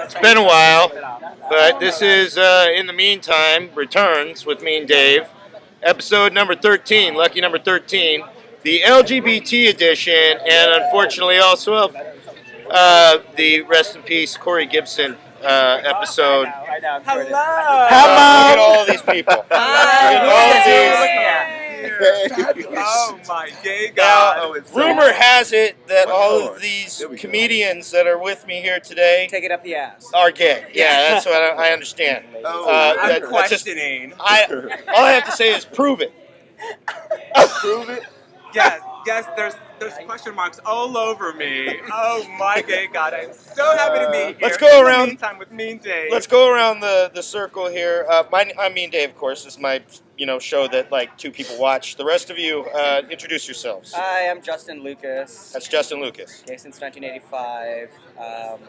It's been a while, but this is, in the meantime, Returns with me and Dave. Episode number 13, lucky number 13, the LGBT edition, and unfortunately also the Rest in Peace Corie Gipson episode. Hello! Look at all these people. Look at all these. Oh my gay God. Now, rumor has it that all of these comedians that are with me here today Take it up the ass. are gay. Yeah, that's what I understand. I'm questioning. All I have to say is prove it. Prove it? Yes, there's question marks all over me. Oh my gay God, I'm so happy to be here. Let's go around. Meantime with Mean Dave. Let's go around the circle here. I'm Mean Dave, of course. This is my show that like two people watch. The rest of you, introduce yourselves. Hi, I'm Justin Lucas. That's Justin Lucas. Gay since 1985.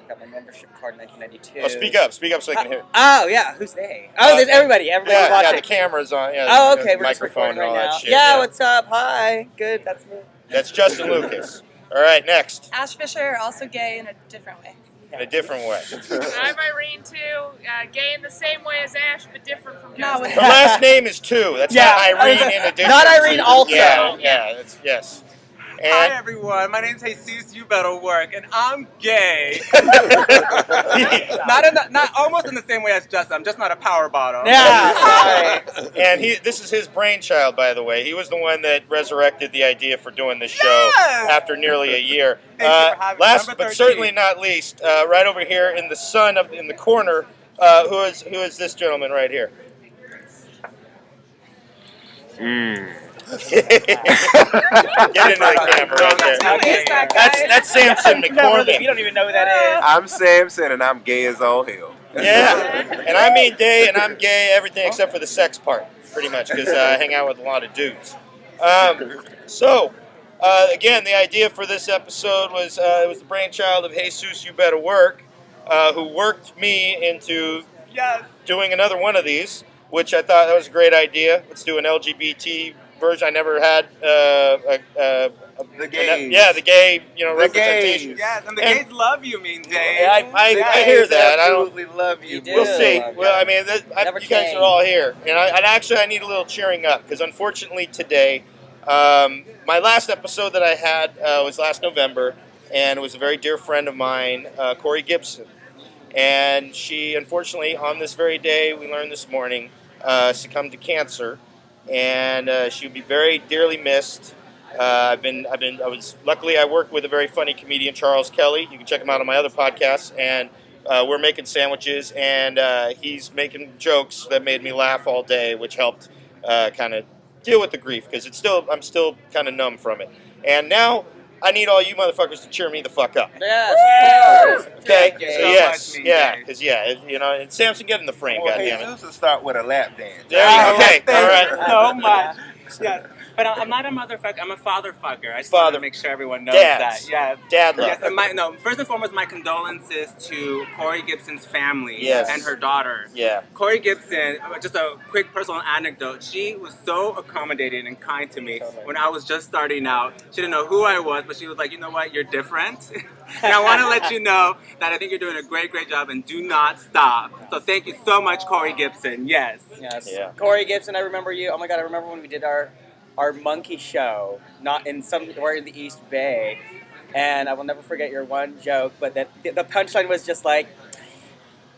Got my membership card in 1992. Oh, speak up so I can hear. Oh yeah, who's they? Oh, there's everybody. Everybody's watching. Yeah, the camera's on. Yeah, Oh, okay, the we're just microphone and recording all right that now. shit. Yeah, what's up? Hi. Good, that's me. That's Justin Lucas. All right, next. Ash Fisher, also gay in a different way. In a different way. I'm Irene Tu, gay in the same way as Ash, but different from Justin. Her last name is Tu. That's not Irene in addition. Not Irene also. Yeah, yes. And Hi everyone, my name's Jesus. You better work, and I'm gay. not almost in the same way as Justin. I'm just not a power bottom. Yeah. And this is his brainchild, by the way. He was the one that resurrected the idea for doing this show after nearly a year. Thank you for having me. Last Number but 13. certainly not least, right over here in the sun, up in the corner, who is this gentleman right here? Get into the camera right there. That's Sampson McCormick. You don't even know who that is. I'm Sampson, and I'm gay as all hell. Yeah, and I mean gay, and I'm gay, everything except for the sex part, pretty much, because I hang out with a lot of dudes. Again, the idea for this episode was it was the brainchild of Jesus You Bettawork, who worked me into doing another one of these, which I thought that was a great idea. Let's do an LGBT version. I never had The gays. the gay, representation. Yes, and the gays love you, Mean Dave. Yeah, I hear that. I don't. absolutely love you. do. We'll see. Okay. Well, I mean, Never you guys came. are all here, and I need a little cheering up because unfortunately today, my last episode that I had was last November, and it was a very dear friend of mine, Corie Gipson, and she unfortunately on this very day we learned this morning succumbed to cancer, and she would be very dearly missed. Luckily I work with a very funny comedian, Charles Kelly. You can check him out on my other podcasts, and we're making sandwiches, and he's making jokes that made me laugh all day, which helped kind of deal with the grief, because I'm still kind of numb from it. And now I need all you motherfuckers to cheer me the fuck up. Yes. Okay? Thank you So so yes, much, Mean yeah, Dave. because and Samson, get in the frame, goddammit. Jesus will start with a lap dance. There you go. Okay, all Thank you right. so much. Yes. But I'm not a motherfucker. I'm a father fucker. I just want to make sure everyone knows Dads. that. Yeah. Dad love. Yes, and first and foremost, my condolences to Corie Gipson's family Yes. and her daughter. Yeah. Corie Gipson, just a quick personal anecdote, she was so accommodating and kind to me when I was just starting out. She didn't know who I was, but she was like, you know what, you're different. And I want to let you know that I think you're doing a great, great job, and do not stop. So thank you so much, Corie Gipson. Yes. Yes. Yeah. Corie Gipson, I remember you. Oh my God, I remember when we did our monkey show, not in somewhere in the East Bay, and I will never forget your one joke. But that the punchline was just like,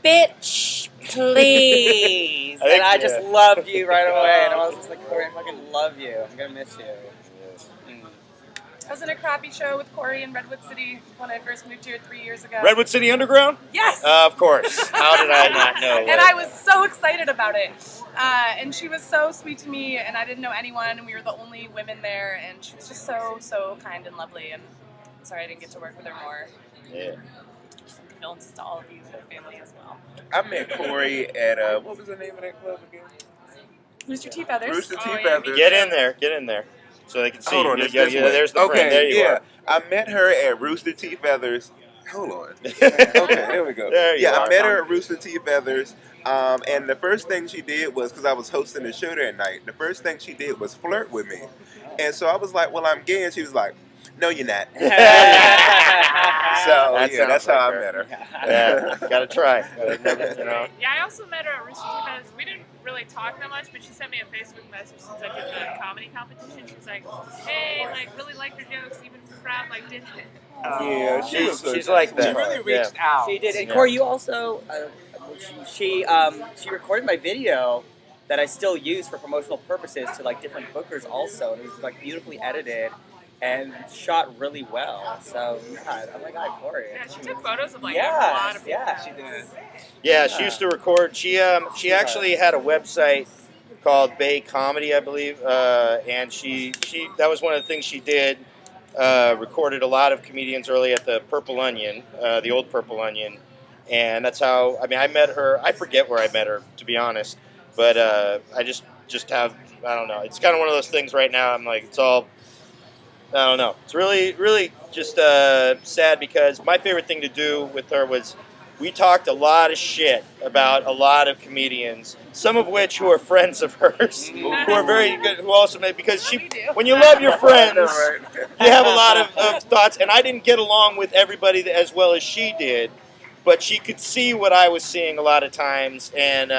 "Bitch, please," and I just loved you right away. And I was just like, Corie, I fucking love you. I'm gonna miss you. I was in a crappy show with Corie in Redwood City when I first moved here 3 years ago. Redwood City Underground? Yes! Of course. How did I not know? And I was so excited about it. And she was so sweet to me, and I didn't know anyone, and we were the only women there, and she was just so, so kind and lovely, and I'm sorry I didn't get to work with her more. Yeah. Some condolences to all of you and her family as well. I met Corie at, what was the name of that club again? Rooster Tea Feathers. Rooster Tea yeah. Feathers. Get in there. So they can see. Hold on, Yeah, it's this way. there's the frame. There you are. I met her at Rooster Tea Feathers. Hold on. Okay, there we go. There you are. I met her at Rooster Tea Feathers. And the first thing she did was, because I was hosting the show that night, the first thing she did was flirt with me. And so I was like, well, I'm gay. And she was like, No, you're not. So That yeah, that's sounds like how I her. met her. Yeah, gotta try. You know. Yeah, I also met her at Rooster Teeth because we didn't really talk that much, but she sent me a Facebook message since I did the comedy competition. She was like, "Hey, like really liked your jokes, even if the crowd like didn't." Yeah, She's like She that. really Yeah. reached out. She did. And Yeah. Corie, you also she recorded my video that I still use for promotional purposes to like different bookers also, and it was like beautifully edited and shot really well. So yeah, oh my God, Corie. Yeah, she took photos of like a Yes, lot of people. yeah. She did. Yeah, she used to record. She actually had a website called Bay Comedy, I believe, and she that was one of the things she did. Recorded a lot of comedians early at the Purple Onion, the old Purple Onion, and that's how. I mean, I met her. I forget where I met her, to be honest, but I just have. I don't know. It's kind of one of those things right now. I'm like, it's all. I don't know. It's really just sad because my favorite thing to do with her was we talked a lot of shit about a lot of comedians, some of which who are friends of hers, who are very good, who also made, because when you love your friends, you have a lot of thoughts, and I didn't get along with everybody as well as she did, but she could see what I was seeing a lot of times, and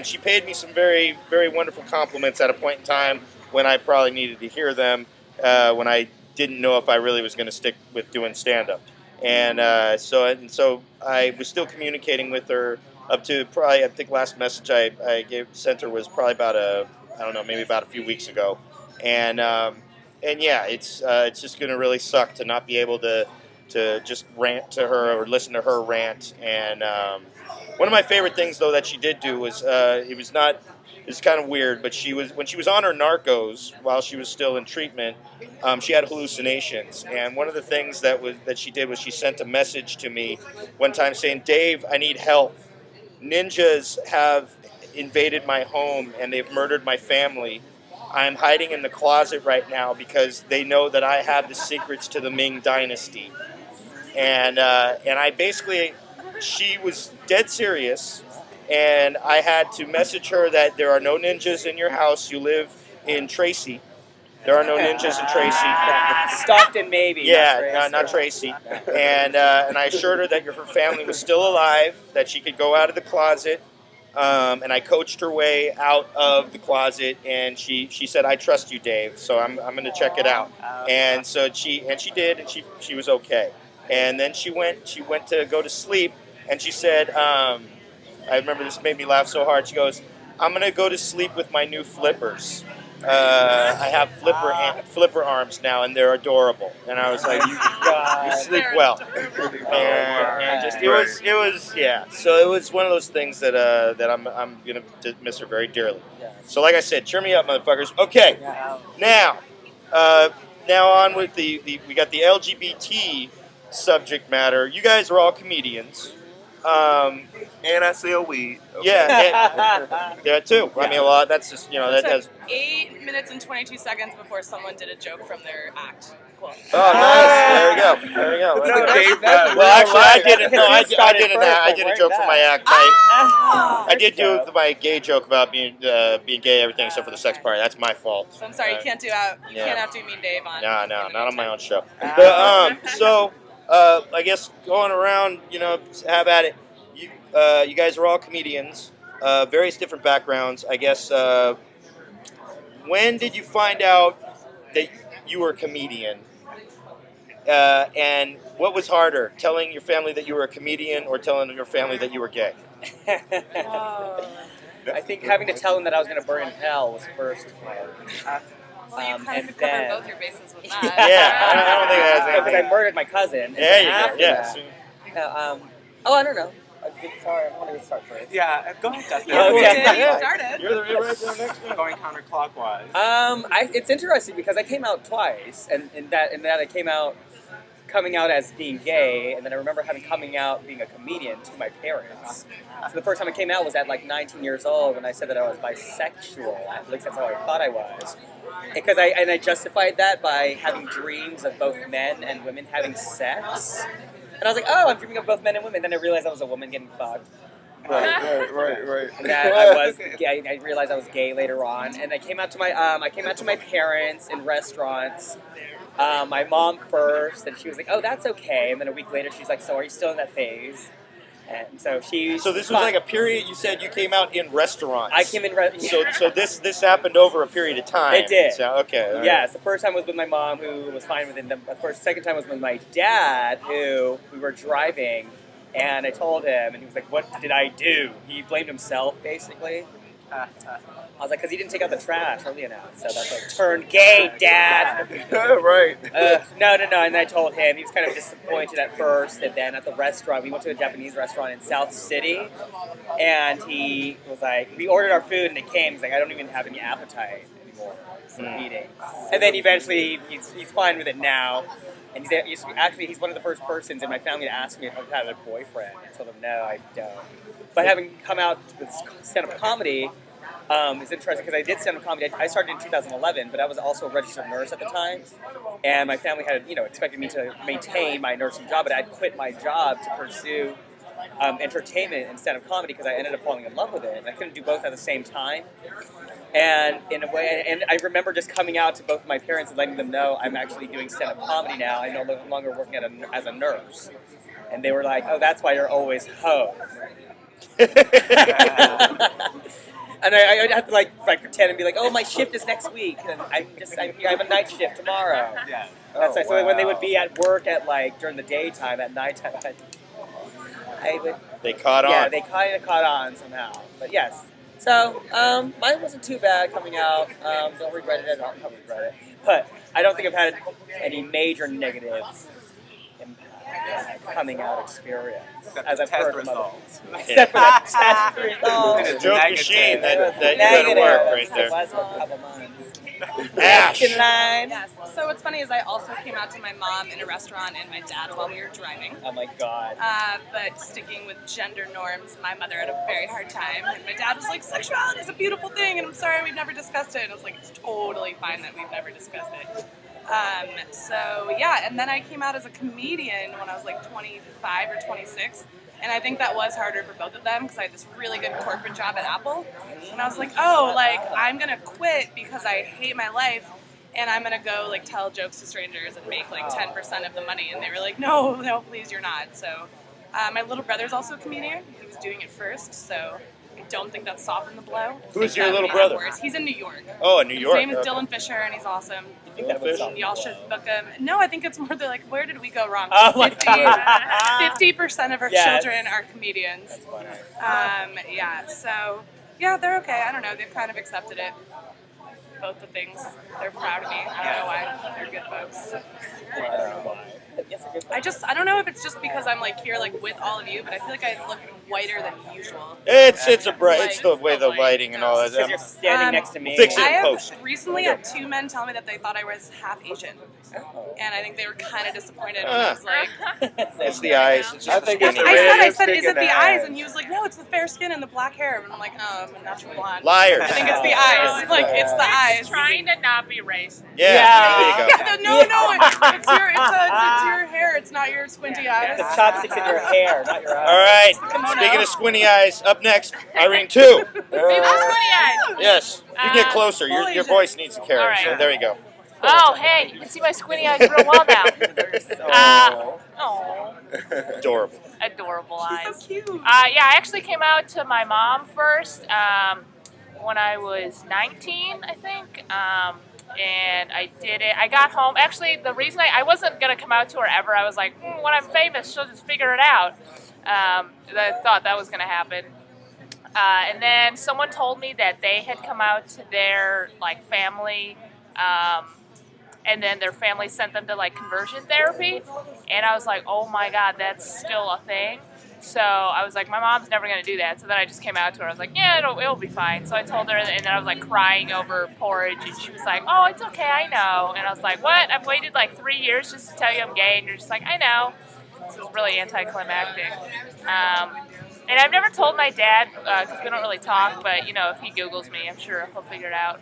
she paid me some very, very wonderful compliments at a point in time when I probably needed to hear them, when I didn't know if I really was going to stick with doing stand-up. And so I was still communicating with her up to probably, I think last message I sent her was probably about maybe about a few weeks ago. And yeah, it's just going to really suck to not be able to just rant to her or listen to her rant. And one of my favorite things though that she did do was it's kind of weird, but when she was on her Narcos while she was still in treatment, she had hallucinations, and one of the things that she did was she sent a message to me one time saying, "Dave, I need help. Ninjas have invaded my home and they've murdered my family. I'm hiding in the closet right now because they know that I have the secrets to the Ming Dynasty." And I basically, she was dead serious. And I had to message her that there are no ninjas in your house. You live in Tracy. There are no ninjas in Tracy. Stockton, maybe. Yeah, not Tracy. And I assured her that her family was still alive, that she could go out of the closet. And I coached her way out of the closet, and she said, "I trust you, Dave. So I'm going to check it out." And so she did, and she was okay. And then she went to go to sleep, and she said, I remember this made me laugh so hard. She goes, "I'm going to go to sleep with my new flippers. I have flipper arms now, and they're adorable." And I was like, "You sleep well." And just it was yeah. So it was one of those things that I'm gonna miss her very dearly. So like I said, cheer me up, motherfuckers. Okay, now on with the we got the LGBT subject matter. You guys are all comedians. And I sell weed. Okay. Yeah, too. I mean, a lot. That's just that does. 8 minutes and 22 seconds before someone did a joke from their act. Cool. Oh, nice. There we go. Well, actually, I didn't. No, I did a joke for my act. I did do my gay joke about being gay, everything except for the sex part. That's my fault. So I'm sorry, you can't outdo me, Dave. On No, not on my own show. So I guess going around, have at it. You guys are all comedians, various different backgrounds. I guess. When did you find out that you were a comedian? And what was harder, telling your family that you were a comedian or telling your family that you were gay? I think having to tell them that I was going to burn in hell was first hard. Well, you kind of could cover both your bases with that. Yeah, I don't think that has anything. Because I murdered my cousin. There you go. Yes. I don't know. Sorry, I want to start first. Yeah, go ahead, Justin. Oh, You yeah. started. You're right there next one. Going counterclockwise. It's interesting because I came out twice, and that I came out coming out as being gay, and then I remember coming out being a comedian to my parents. So the first time I came out was at like 19 years old when I said that I was bisexual. At least that's how I thought I was. Because I justified that by having dreams of both men and women having sex. And I was like, oh, I'm dreaming of both men and women. Then I realized I was a woman getting fucked. Right. And that I was gay. I realized I was gay later on. And I came out to my parents in restaurants. My mom first, and she was like, "Oh, that's okay." And then a week later, she's like, "So are you still in that phase?" And so she. So this was like a period. You said you came out in restaurants. I came in. So this happened over a period of time. It did. So, okay. All right. Yes, the first time was with my mom, who was fine with it. Second time was with my dad, who we were driving, and I told him, and he was like, "What did I do?" He blamed himself, basically. I was like, because he didn't take out the trash early enough. So that's like, turned gay, Dad. Right. No. And I told him. He was kind of disappointed at first. And then at the restaurant, we went to a Japanese restaurant in South City. And he was like, we ordered our food and it came. He's like, I don't even have any appetite anymore. So eating. And then eventually, he's fine with it now. And he's one of the first persons in my family to ask me if I've had a boyfriend. I told him, no, I don't. But having come out with stand-up comedy, it's interesting because I did stand-up comedy. I started in 2011, but I was also a registered nurse at the time. And my family had, expected me to maintain my nursing job, but I'd quit my job to pursue entertainment and stand-up comedy because I ended up falling in love with it. And I couldn't do both at the same time. And in a way, and I remember just coming out to both of my parents and letting them know I'm actually doing stand-up comedy now. I'm no longer working as a nurse. And they were like, "Oh, that's why you're always hoe." And I'd have to pretend and be like, "Oh, my shift is next week, and I'm here. I have a night shift tomorrow." Yeah. So when they would be at work at during the daytime, at nighttime, I would. They caught on. Yeah, they kind of caught on somehow. But yes. So, mine wasn't too bad coming out. Don't regret it at all. Don't regret it. But I don't think I've had any major negative impact coming out experience. Except the test results. Except for the test results. It's a joke machine that you go to Negative. work right there. It was for a couple months. Ash. In line. Yes. So what's funny is I also came out to my mom in a restaurant and my dad while we were driving. Oh my God. But sticking with gender norms, my mother had a very hard time. And my dad was like, sexuality is a beautiful thing, and I'm sorry we've never discussed it. And I was like, it's totally fine that we've never discussed it. And then I came out as a comedian when I was like 25 or 26. And I think that was harder for both of them because I had this really good corporate job at Apple. And I was like, I'm going to quit because I hate my life. And I'm going to go tell jokes to strangers and make 10% of the money. And they were like, no, please, you're not. So my little brother's also a comedian. He was doing it first. So I don't think that softened the blow. Who's your little brother? He's in New York. Oh, in New York. His name is Dylan Fisher, and he's awesome. Y'all should book him. No, I think it's more where did we go wrong? Oh my God. 50% of our children are comedians. That's funny. So they're okay. I don't know. They've kind of accepted it. Both the things. They're proud of me. I don't know why. They're good folks. I don't know if it's just because I'm here with all of you, but I feel like I look whiter than usual. It's the way the lighting and all Because that. you're standing next to me. Fix it. I have Post. recently had 2 men tell me that they thought I was half Asian. And I think they were kind of disappointed. And I was like, It's the eyes. It's just I think the it's skinny. the I red said, is lipstick it the and the eyes? eyes. And he was like, no, it's the fair skin and the black hair. And I'm like, I'm a natural blonde. Liars. I think it's the eyes. It's the eyes. Trying to not be racist. Yeah. There you go. It's your hair. It's not your squinty eyes. The chopsticks in your hair, not your eyes. All right. Kimono. Speaking of squinty eyes, up next, Irene Tu. Maybe that's squinty eyes. Yes. You get closer. full Your Asian. voice needs to carry. All right. So there you go. Oh, hey, you can see my squinty eyes real well now. Oh, Adorable. adorable eyes. So cute. I actually came out to my mom first when I was 19, I think. And I did it. I got home. Actually, the reason I wasn't going to come out to her ever, I was like, when I'm famous, she'll just figure it out. I thought that was going to happen. And then someone told me that they had come out to their family, and then their family sent them to conversion therapy. And I was like, oh my God, that's still a thing. So I was like, my mom's never going to do that. So then I just came out to her. I was like, yeah, it'll be fine. So I told her, and then I was crying over porridge, and she was like, oh, it's okay, I know. And I was like, what? I've waited 3 years just to tell you I'm gay, and you're just like, I know. So it's really anticlimactic. And I've never told my dad, because we don't really talk, but, if he Googles me, I'm sure he'll figure it out.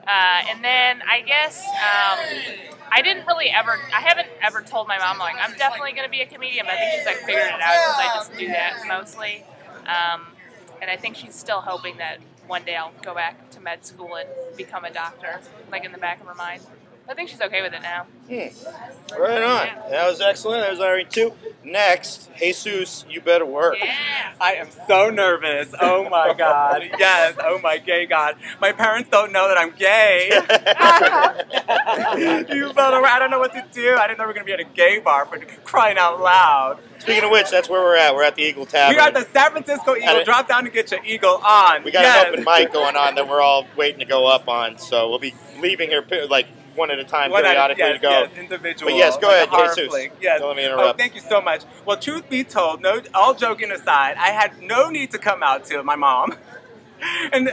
And then I guess I haven't ever told my mom, I'm definitely going to be a comedian, but I think she's figured it out because I just do that mostly. And I think she's still hoping that one day I'll go back to med school and become a doctor, like in the back of her mind. I think she's okay with it now. Right on. That was excellent. That was Irene Tu. Next, Jesus, you better work. Yeah. I am so nervous. Oh my God. Yes. Oh my gay God. My parents don't know that I'm gay. You better. I don't know what to do. I didn't know we were going to be at a gay bar for crying out loud. Speaking of which, that's where we're at. We're at the Eagle Tavern. We are at the San Francisco Eagle. Drop down and get your Eagle on. We got an open mic going on that we're all waiting to go up on, so we'll be leaving here like one at a time, periodically to go. Yes, individual. But yes, go ahead, Jesus. Yes. Don't let me interrupt. Oh, thank you so much. Well, truth be told, all joking aside, I had no need to come out to my mom, and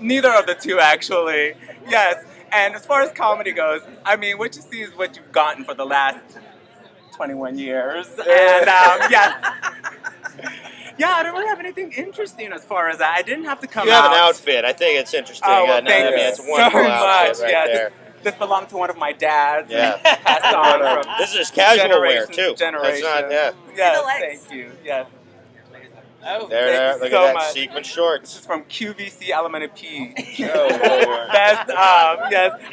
neither of the two actually. Yes. And as far as comedy goes, I mean, what you see is what you've gotten for the last 21 years. And yes. Yeah, I don't really have anything interesting as far as that. I didn't have to come out. You have an outfit. I think it's interesting. Oh, well, thank you it's a wonderful outfit right there. This belonged to one of my dads. Yeah. Passed on from this is casual wear, too. Generation. That's not, Yes, thank you. Yes. Oh, there. Look at that. Sequin shorts. This is from QVC Element P. Oh, Lord. Best,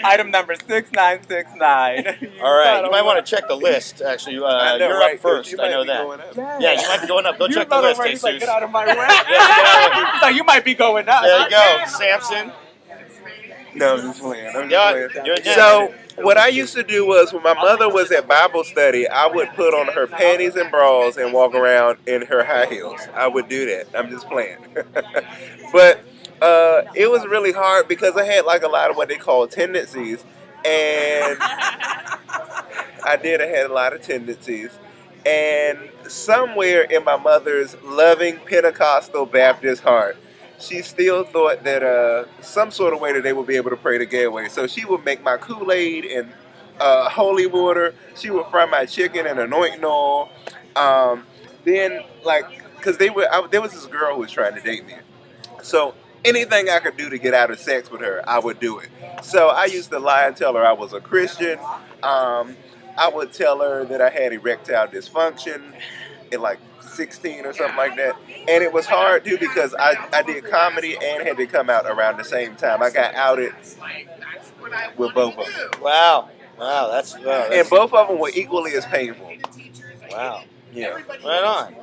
item number 6969. All right, you might want to check the list, actually. You're up first, I know that. Yeah, you might be going up. Go check the list, Jesus. Get out of my way. Yeah, so you might be going up. There you go, Sampson. No, I'm just playing. So, what I used to do was when my mother was at Bible study, I would put on her panties and bras and walk around in her high heels. I would do that. I'm just playing. But it was really hard because I had like a lot of what they call tendencies. And I had a lot of tendencies. And somewhere in my mother's loving Pentecostal Baptist heart, she still thought that some sort of way that they would be able to pray the gay away. So she would make my Kool-Aid and holy water. She would fry my chicken and anointing oil. Then, because there was this girl who was trying to date me. So anything I could do to get out of sex with her, I would do it. So I used to lie and tell her I was a Christian. I would tell her that I had erectile dysfunction at like 16 or something like that. And it was hard too because I did comedy and had to come out around the same time. I got outed with both of them. Wow, that's and both of them were equally as painful. Wow. Yeah. Right on.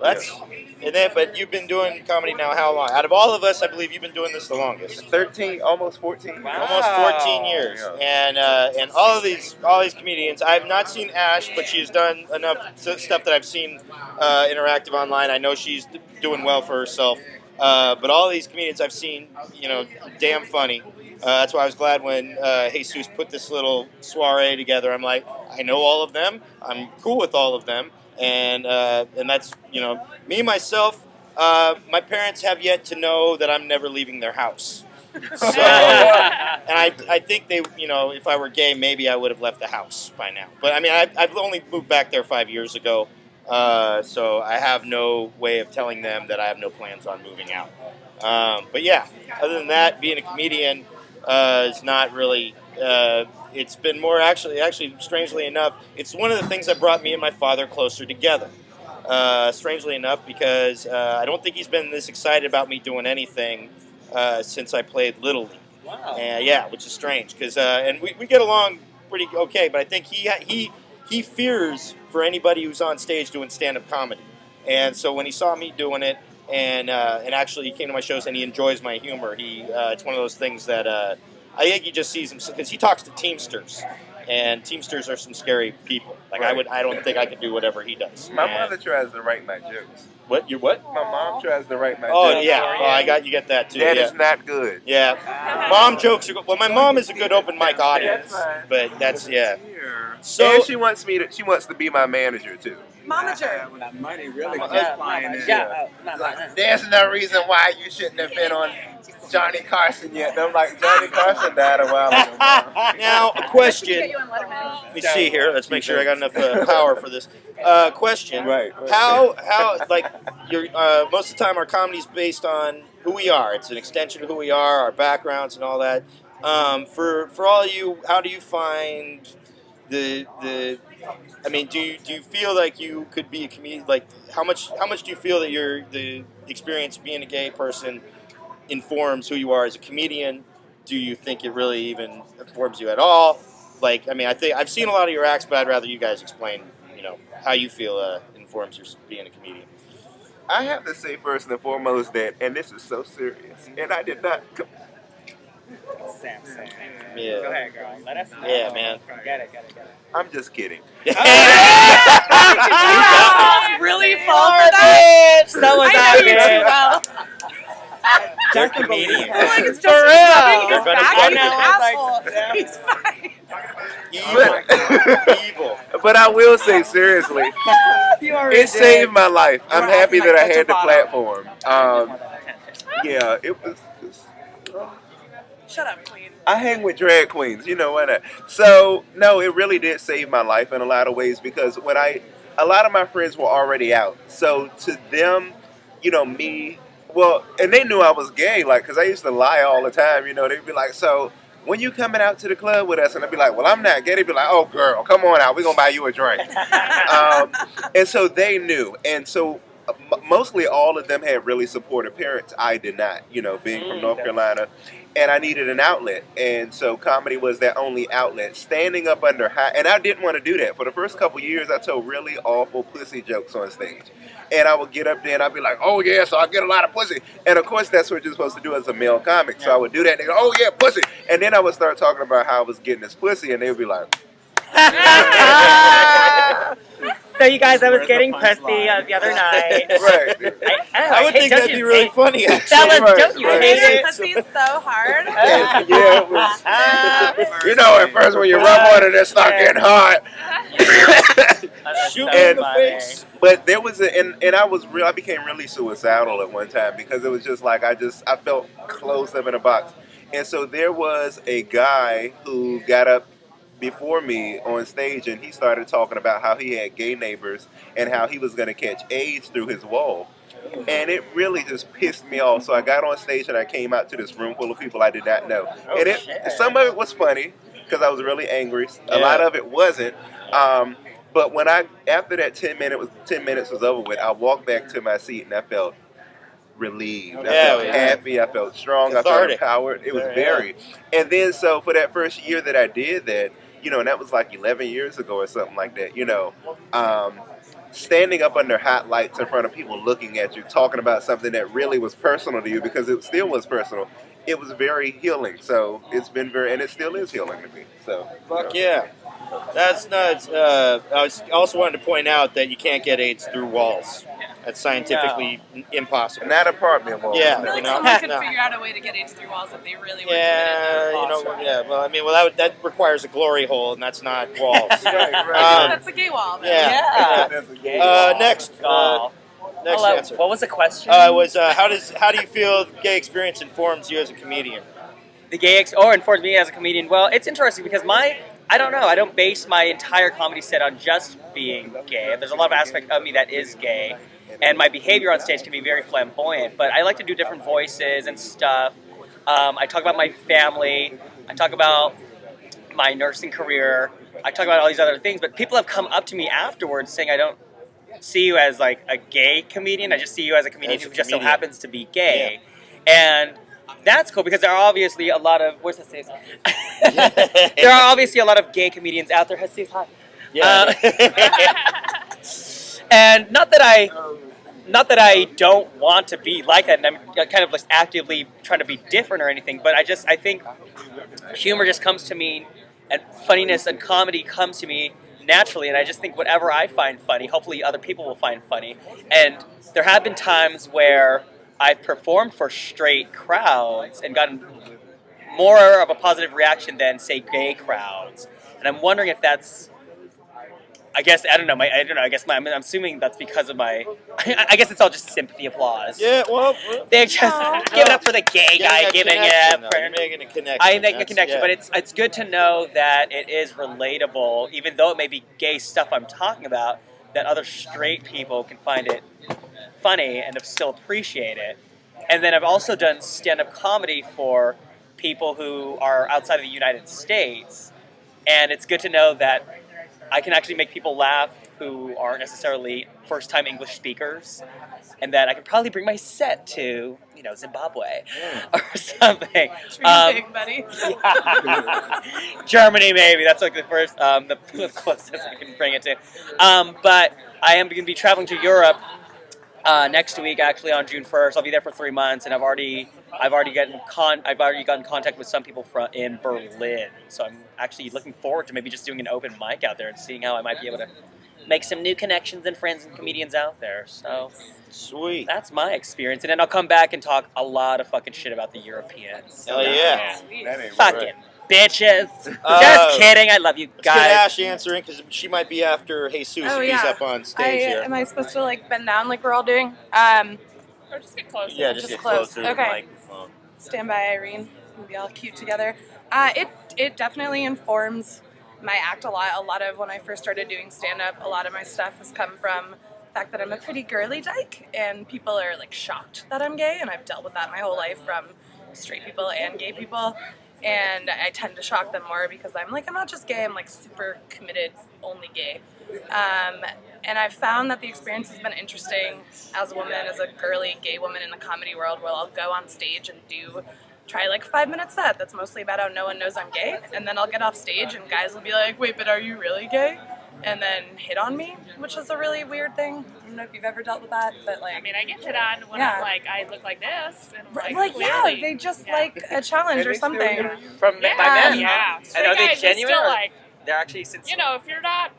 But you've been doing comedy now how long? Out of all of us, I believe you've been doing this the longest. 13, almost 14. Wow. Almost 14 years. Yeah. And all these comedians, I've not seen Ash, but she's done enough stuff that I've seen interactive online. I know she's doing well for herself. But all these comedians I've seen, damn funny. That's why I was glad when Jesus put this little soiree together. I'm like, I know all of them. I'm cool with all of them. And that's, me, myself, my parents have yet to know that I'm never leaving their house. So, and I think they, if I were gay, maybe I would have left the house by now. But I mean, I've only moved back there 5 years ago. So I have no way of telling them that I have no plans on moving out. But yeah, other than that, being a comedian is not really... it's been more actually, strangely enough, it's one of the things that brought me and my father closer together. Strangely enough, because I don't think he's been this excited about me doing anything since I played Little League. Wow. Yeah, which is strange, because and we get along pretty okay, but I think he fears for anybody who's on stage doing stand-up comedy. And so when he saw me doing it, and actually he came to my shows and he enjoys my humor, it's one of those things that... I think he just sees him because he talks to Teamsters, and Teamsters are some scary people. I don't think I could do whatever he does. My mother tries to write my jokes. What? You what? My mom tries to write my jokes. Oh yeah, you get that too. That is not good. Yeah, mom jokes are good. Well, my mom is a good open mic audience, but that's So and she wants to be my manager too. Momager. When that money really There's no reason why you shouldn't have been on Johnny Carson yet. I'm like, Johnny Carson died a while ago. Now, a question. Let me see here. Let's make sure I got enough power for this. Question. Right. How most of the time our comedy's based on who we are. It's an extension of who we are, our backgrounds and all that. For all of you, how do you find I mean, do you feel like you could be a comedian? Like, how much do you feel that the experience of being a gay person informs who you are as a comedian? Do you think it really even informs you at all? Like, I mean, I think I've seen a lot of your acts, but I'd rather you guys explain, how you feel informs your being a comedian. I have to say first and foremost that, and this is so serious, and I did not. Sampson. Yeah. Go ahead, girl. Let us know. Yeah, man. Get it. I'm just kidding. Really fall for that? So was I know you too well. They're comedians. I'm like, it's just For real. rubbing his They're back. gonna He's an fight. asshole. He's fine. Evil. But I will say seriously, You already it saved my life. I'm We're happy acting that like I such had a the bottom. platform. Yeah, it was. Shut up, queen. I hang with drag queens, why not? So no, it really did save my life in a lot of ways because a lot of my friends were already out. So to them, me, well, and they knew I was gay, like, because I used to lie all the time. They'd be like, so when you coming out to the club with us? And I'd be like, well, I'm not gay. They'd be like, oh, girl, come on out. We're going to buy you a drink. And so they knew. And so mostly all of them had really supportive parents. I did not, being from North Carolina. And I needed an outlet. And so comedy was that only outlet. Standing up under and I didn't want to do that. For the first couple years, I told really awful pussy jokes on stage. And I would get up there and I'd be like, oh yeah, so I get a lot of pussy. And of course, that's what you're supposed to do as a male comic. So I would do that and they go, oh yeah, pussy. And then I would start talking about how I was getting this pussy and they would be like, So you guys, I was getting pussy the other night. right. I would think that'd be really funny, actually. That was, don't you Right. hate it? Pussy is so hard. Yeah, it was. At first when you rub on it, it start getting hot. Shoot So me in the funny. face. But there was and I became really suicidal at one time because it was just like I felt closed up in a box. And so there was a guy who got up before me on stage and he started talking about how he had gay neighbors and how he was going to catch AIDS through his wall. And it really just pissed me off. So I got on stage and I came out to this room full of people I did not know. And some of it was funny because I was really angry. A lot of it wasn't. But when after that 10 minutes was over with, I walked back to my seat and I felt relieved. I felt happy. I felt strong. Cathartic. I felt empowered. It was very. And then so for that first year that I did that, and that was like 11 years ago or something like that, standing up under hot lights in front of people looking at you, talking about something that really was personal to you because it still was personal. It was very healing. So it's been and it still is healing to me. So Fuck yeah. That's nuts. I also wanted to point out that you can't get AIDS through walls. That's scientifically impossible. not apartment walls. Yeah. I feel like You know? someone could No. figure out a way to get AIDS through walls if they really were Yeah, well, I mean, that requires a glory hole, and that's not walls. Right. That's a gay wall. Then. Yeah. That's a gay Next Oh. Hello. answer. What was the question? Was how do you feel the gay experience informs you as a comedian? The gay informs me as a comedian. Well, it's interesting because I don't know. I don't base my entire comedy set on just being gay. There's a lot of aspect of me that is gay, and my behavior on stage can be very flamboyant. But I like to do different voices and stuff. I talk about my family. I talk about my nursing career. I talk about all these other things. But people have come up to me afterwards saying, "I don't see you as like a gay comedian. I just see you as a comedian who just so happens to be gay," and that's cool because there are obviously a lot of there are obviously a lot of gay comedians out there. Jesus, hi. Yeah. And not that I don't want to be like that, and I'm kind of like actively trying to be different or anything. But I think humor just comes to me, and funniness and comedy comes to me naturally. And I just think whatever I find funny, hopefully other people will find funny. And there have been times where I've performed for straight crowds and gotten more of a positive reaction than, say, gay crowds. And I'm wondering if that's, I don't know. I'm assuming that's because of my. I guess it's all just sympathy applause. Yeah, well, They're just giving up for the gay guy, giving it up. You're making a connection. I'm making a connection, Yeah. but it's good to know that it is relatable, even though it may be gay stuff I'm talking about. That other straight people can find it funny and still appreciate it. And then I've also done stand-up comedy for people who are outside of the United States, and it's good to know that I can actually make people laugh who aren't necessarily first-time English speakers, and that I could probably bring my set to, Zimbabwe or something. Dream big, buddy. Germany, maybe. That's like the first, the closest I can bring it to. But I am going to be traveling to Europe next week, actually on June 1st. I'll be there for 3 months, and I've already gotten contact with some people in Berlin. So I'm actually looking forward to maybe just doing an open mic out there and seeing how I might be able to make some new connections and friends and comedians out there. So Sweet. that's my experience, and then I'll come back and talk a lot of fucking shit about the Europeans. Hell yeah. That ain't Fucking right. bitches. Just kidding. I love you Let's get guys. Ash answering because she might be after Jesus Oh, if he's yeah. up on stage here. Am I supposed to like bend down like we're all doing? Or just get closer. Yeah, just Just get close. closer to the Okay. microphone. Stand by, Irene. We'll be all cute together. It definitely informs my act a lot. A lot of when I first started doing stand-up, a lot of my stuff has come from the fact that I'm a pretty girly dyke, and people are like shocked that I'm gay, and I've dealt with that my whole life from straight people and gay people, and I tend to shock them more because I'm not just gay, I'm like super committed, only gay. And I've found that the experience has been interesting as a woman, as a girly gay woman in the comedy world, where I'll go on stage and try like 5-minute set that's mostly about how no one knows I'm gay, and then I'll get off stage and guys will be like, wait, but are you really gay? And then hit on me, which is a really weird thing. I don't know if you've ever dealt with that, but like... I mean, I get hit on when Yeah. I'm like, I look like this. And I'm Like, yeah, clearly. they just Yeah. like a challenge And or they still something. hear you. From Yeah, by men, yeah. huh? And Straight are they guys, genuine? Still Or like, they're actually sincere? if you're not,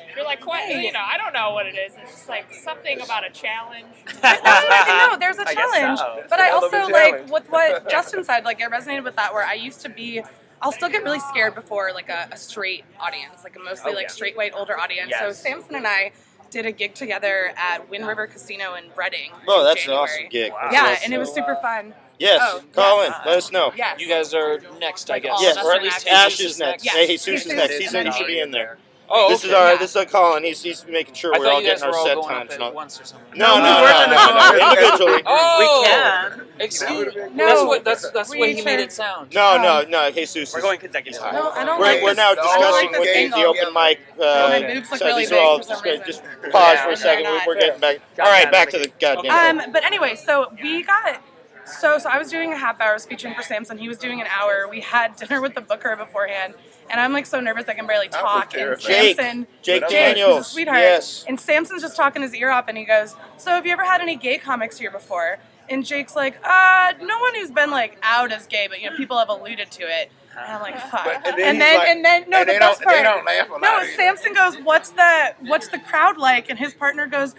if you're like quite, I don't know what it is. It's just like something about a challenge. That's what I know. There's a I guess challenge, so. but I Hell of a also like challenge. with what Justin said. Like I resonated with that. Where I used to be, I'll still get really scared before like a straight audience, like a mostly Oh, like yeah. straight white older audience. So Yes. Samson and I did a gig together at Wind River Casino in Reading. Oh, in that's January. an awesome gig. Wow. Yeah, That's- and it was super fun. Yes, Oh, call yes. in. Let us know. Yes. You guys are next, I Like guess. all Yes, of us or are at least next. Ash Jesus is next. Yes. Hey, Jesus is Jesus next. is He next. should be in there. Oh, This okay. is Colin. He's making sure I we're all thought you guys getting were our all set going times. up at and all- once or something. No, individually. Oh, We can. Excuse No. That's the way he made it sound. No, Jesus. We're going consecutively. No, I don't We're, like we're this. now I don't discussing like with this the angle. open mic. My boobs look So really these are big all for some just, reason. just pause Yeah. for a second. They're not. We're getting back. Got All right, that. back to the goddamn. But anyway, so we got so I was doing a half hour featuring for Samson. He was doing an hour. We had dinner with the booker beforehand, and I'm like so nervous I can barely was talk. And terrified. Samson, Jake who's Daniels. a sweetheart, Yes. and Samson's just talking his ear off, and he goes, "So have you ever had any gay comics here before?" And Jake's like, no one who's been like out as gay, but people have alluded to it. And I'm like, fuck. But- And and then, then he's like- no, and the they best don't- part. they don't laugh a lot No, either. Samson goes, what's the crowd like? And his partner goes,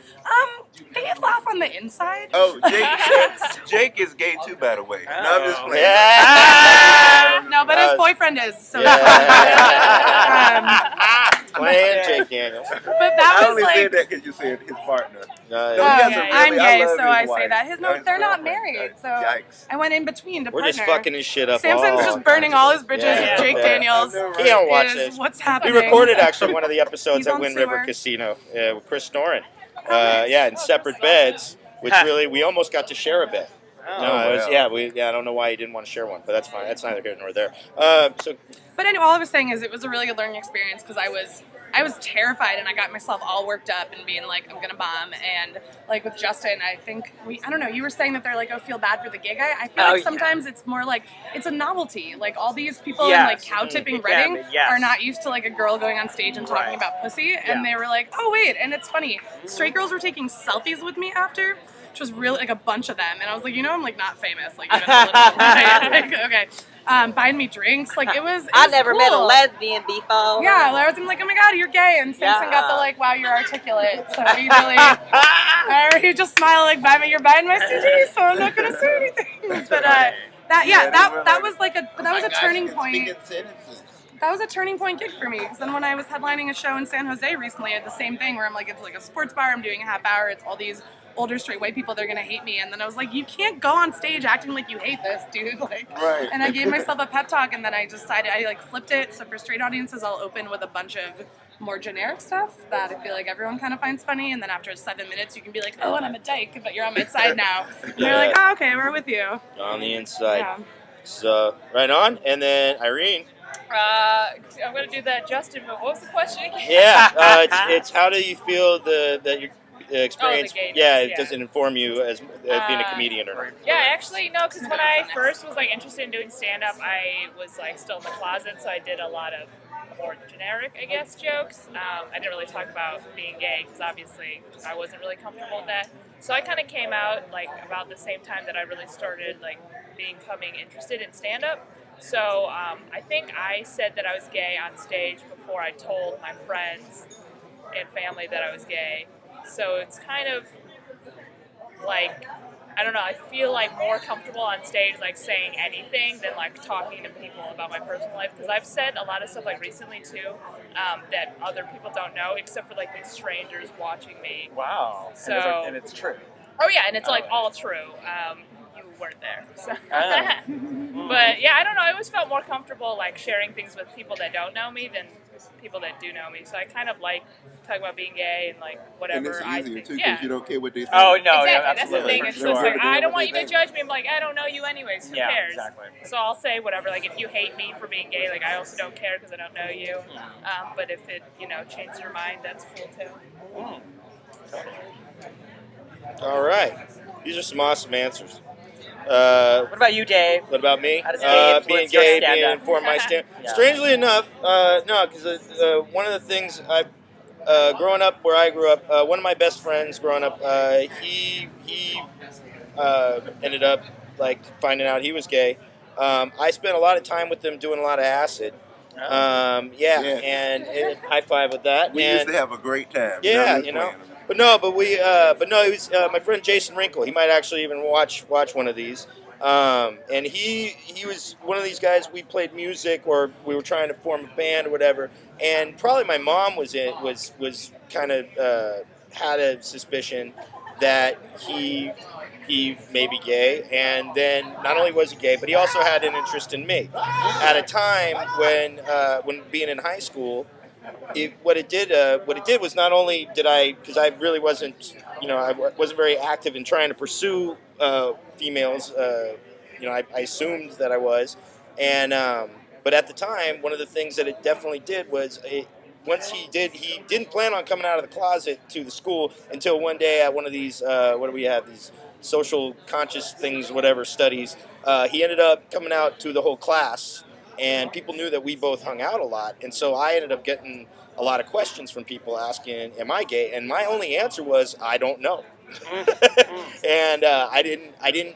they laugh on the inside. Oh, Jake is gay too, by the way. No, I'm just playing. Yeah. No, but his boyfriend is. So Playing Jake Daniels. but I that was only like, said that because you said his partner. No, No, yeah. he has a yeah, really- I'm gay, love so his I say wife. that. No, his They're not girlfriend. married, so Yikes. I went in between to We're partner. just fucking his shit up. Samson's all just burning all his bridges Yeah, with Jake yeah. Daniels. He don't watch Is this. What's We happening? recorded actually one of the episodes He's at on Wind River sewer. Casino with Chris Noren. Yeah, in separate beds, which really we almost got to share a bed. No, it was, wow. I don't know why he didn't want to share one, but that's fine. That's neither here nor there. So But anyway, all I was saying is it was a really good learning experience because I was terrified and I got myself all worked up and being like, I'm gonna bomb. And like with Justin, I think I don't know, you were saying that they're like, oh, feel bad for the gay guy. I feel like sometimes it's more like it's a novelty. Like all these people in like cow tipping Reading are not used to like a girl going on stage and talking about pussy. And they were like, oh wait, and it's funny. Straight girls were taking selfies with me after, which was really like a bunch of them. And I was like, I'm like not famous, like even a little, right? Like, okay. Buying me drinks, like it was I never met a cool. lesbian before. Yeah, I was like, oh my god, you're gay, and Samson got the like, wow, you're articulate. So he really, he just smiled like, you're buying my CD, so I'm not gonna say anything. But that was like that was a turning point. That was a turning point gig for me because then when I was headlining a show in San Jose recently, I had the same thing where I'm like, it's like a sports bar, I'm doing a half hour, it's all these older straight white people, they're gonna hate me, and then I was like, you can't go on stage acting like you hate this, dude. Like, Right. And I gave myself a pep talk, and then I decided I like flipped it. So for straight audiences, I'll open with a bunch of more generic stuff that I feel like everyone kind of finds funny, and then after 7 minutes, you can be like, oh, and I'm a dyke, but you're on my side now. And they're like, oh, okay, we're with you. on the inside. Yeah. So right on, and then Irene. I'm gonna do that, Justin. But what was the question again? Yeah, it's how do you feel that your experience? gayness, It doesn't inform you as being a comedian or not. Yeah, actually, no, because when I first was like interested in doing stand-up, I was like still in the closet, so I did a lot of more generic, I guess, jokes. I didn't really talk about being gay because obviously I wasn't really comfortable with that. So I kind of came out like about the same time that I really started like becoming interested in stand-up. So I think I said that I was gay on stage before I told my friends and family that I was gay. So it's kind of like, I don't know, I feel like more comfortable on stage like saying anything than like talking to people about my personal life, because I've said a lot of stuff like recently too that other people don't know except for like these strangers watching me. Wow. So And it's true. oh yeah, and it's like all true. You weren't there, so. But yeah, I don't know, I always felt more comfortable like sharing things with people that don't know me than people that do know me, so I kind of like talking about being gay and like whatever And it's I easier think. too yeah. because you don't care what they think. Oh no, Exactly, yeah, that's the absolutely. thing. for It's sure. just like, I don't want What you they to think. judge me. I'm like, I don't know you anyways. Who Yeah, cares? exactly. So I'll say whatever. Like, if you hate me for being gay, like, I also don't care because I don't know you. But if it, changes your mind, that's cool too. All right, these are some awesome answers. What about you, Dave? What about me? How does gay Being influence your gay, stand-up? being informed my stand. Yeah. Strangely enough, no, because one of the things growing up where I grew up, one of my best friends growing up, he ended up like finding out he was gay. I spent a lot of time with him doing a lot of acid. Yeah. And high five with that. We used to have a great time. Yeah, No, we're playing. But no, he was my friend Jason Wrinkle. He might actually even watch one of these. And he was one of these guys. We played music, or we were trying to form a band or whatever. And probably my mom was kind of had a suspicion that he may be gay. And then not only was he gay, but he also had an interest in me. At a time when being in high school. What it did was not only did because I really wasn't, I wasn't very active in trying to pursue females. I assumed that I was, and but at the time, one of the things that it definitely did was once he didn't plan on coming out of the closet to the school until one day at one of these what do we have, these social conscious things, whatever studies. He ended up coming out to the whole class. And people knew that we both hung out a lot. And so I ended up getting a lot of questions from people asking, am I gay? And my only answer was, I don't know. And I didn't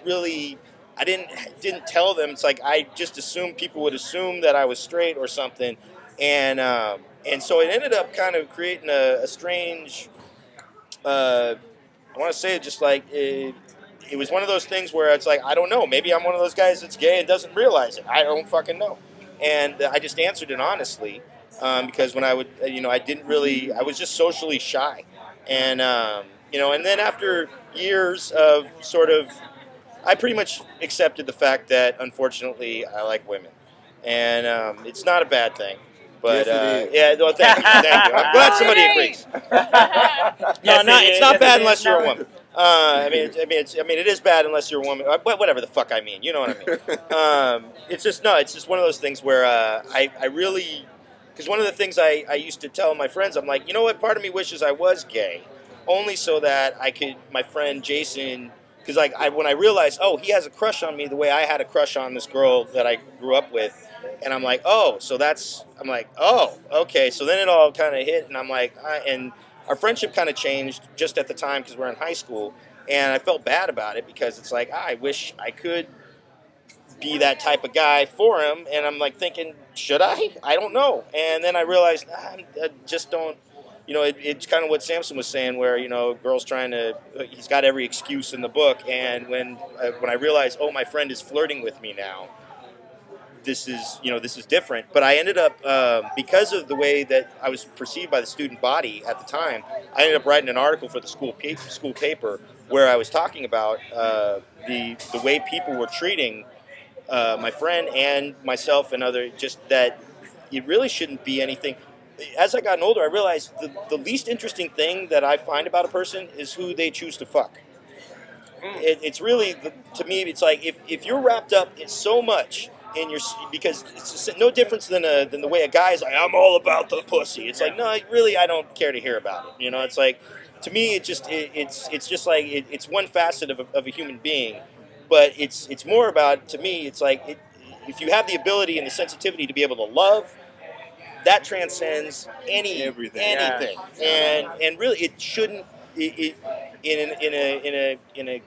tell them. It's like I just assumed people would assume that I was straight or something. And so it ended up kind of creating a strange, I want to say it just like, it was one of those things where it's like, I don't know. Maybe I'm one of those guys that's gay and doesn't realize it. I don't fucking know. And I just answered it honestly because when I would, I was just socially shy. And, and then after years of sort of, I pretty much accepted the fact that, unfortunately, I like women. And it's not a bad thing. But Yes, no, thank you. I'm glad somebody agrees. It's not bad unless you're a woman. It is bad unless you're a woman. But whatever the fuck I mean, you know what I mean. It's just one of those things where I really, because one of the things I used to tell my friends, I'm like, you know what? Part of me wishes I was gay, only so that I could, my friend Jason, because when I realized, oh, he has a crush on me the way I had a crush on this girl that I grew up with. And I'm like, oh, okay. So then it all kind of hit, and I'm like, and our friendship kind of changed just at the time because we're in high school, and I felt bad about it because it's like, I wish I could be that type of guy for him, and I'm like thinking, should I? I don't know. And then I realized, I just don't, it's kind of what Sampson was saying where, girls he's got every excuse in the book, and when I realized, oh, my friend is flirting with me now, this is different. But I ended up, because of the way that I was perceived by the student body at the time, I ended up writing an article for the school paper where I was talking about the way people were treating my friend and myself and just that it really shouldn't be anything. As I got older, I realized the least interesting thing that I find about a person is who they choose to fuck. It's really, to me, it's like if you're wrapped up in so much because it's just no difference than the way a guy's like, I'm all about the pussy. It's like, no, really, I don't care to hear about it. You know, it's like, to me, it's just like it's one facet of a human being, but it's more about, to me, it's like if you have the ability and the sensitivity to be able to love, that transcends anything. And really, it shouldn't. In a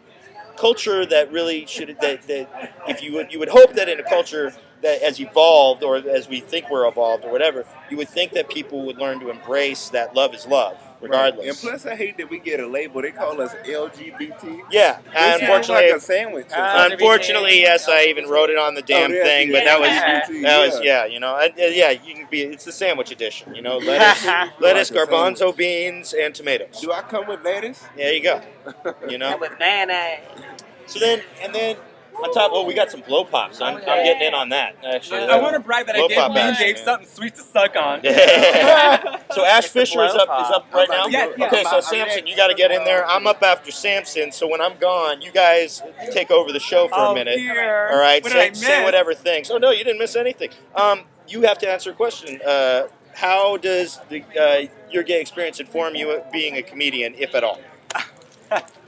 culture that really should that if you would hope that in a culture that has evolved, or as we think we're evolved or whatever, you would think that people would learn to embrace that love is love regardless. Right. And plus, I hate that we get a label. They call us LGBT. Yeah, unfortunately, like a sandwich. Unfortunately, yes, I even wrote it on the damn thing, but that was you know, you can be. It's the sandwich edition, you know, lettuce, garbanzo beans, and tomatoes. Do I come with lettuce? There you go. You know, with mayonnaise. So then on top, we got some blow pops. I'm getting in on that, actually. I want to brag that I gave me and Dave something sweet to suck on. So Ash Fisher is up right now? Yeah. Okay, so Sampson, you got to get in there. I'm up after Sampson, so when I'm gone, you guys take over the show for a minute. Dear. All right, What did I miss? say whatever things. Oh, no, you didn't miss anything. You have to answer a question. How does your gay experience inform you being a comedian, if at all?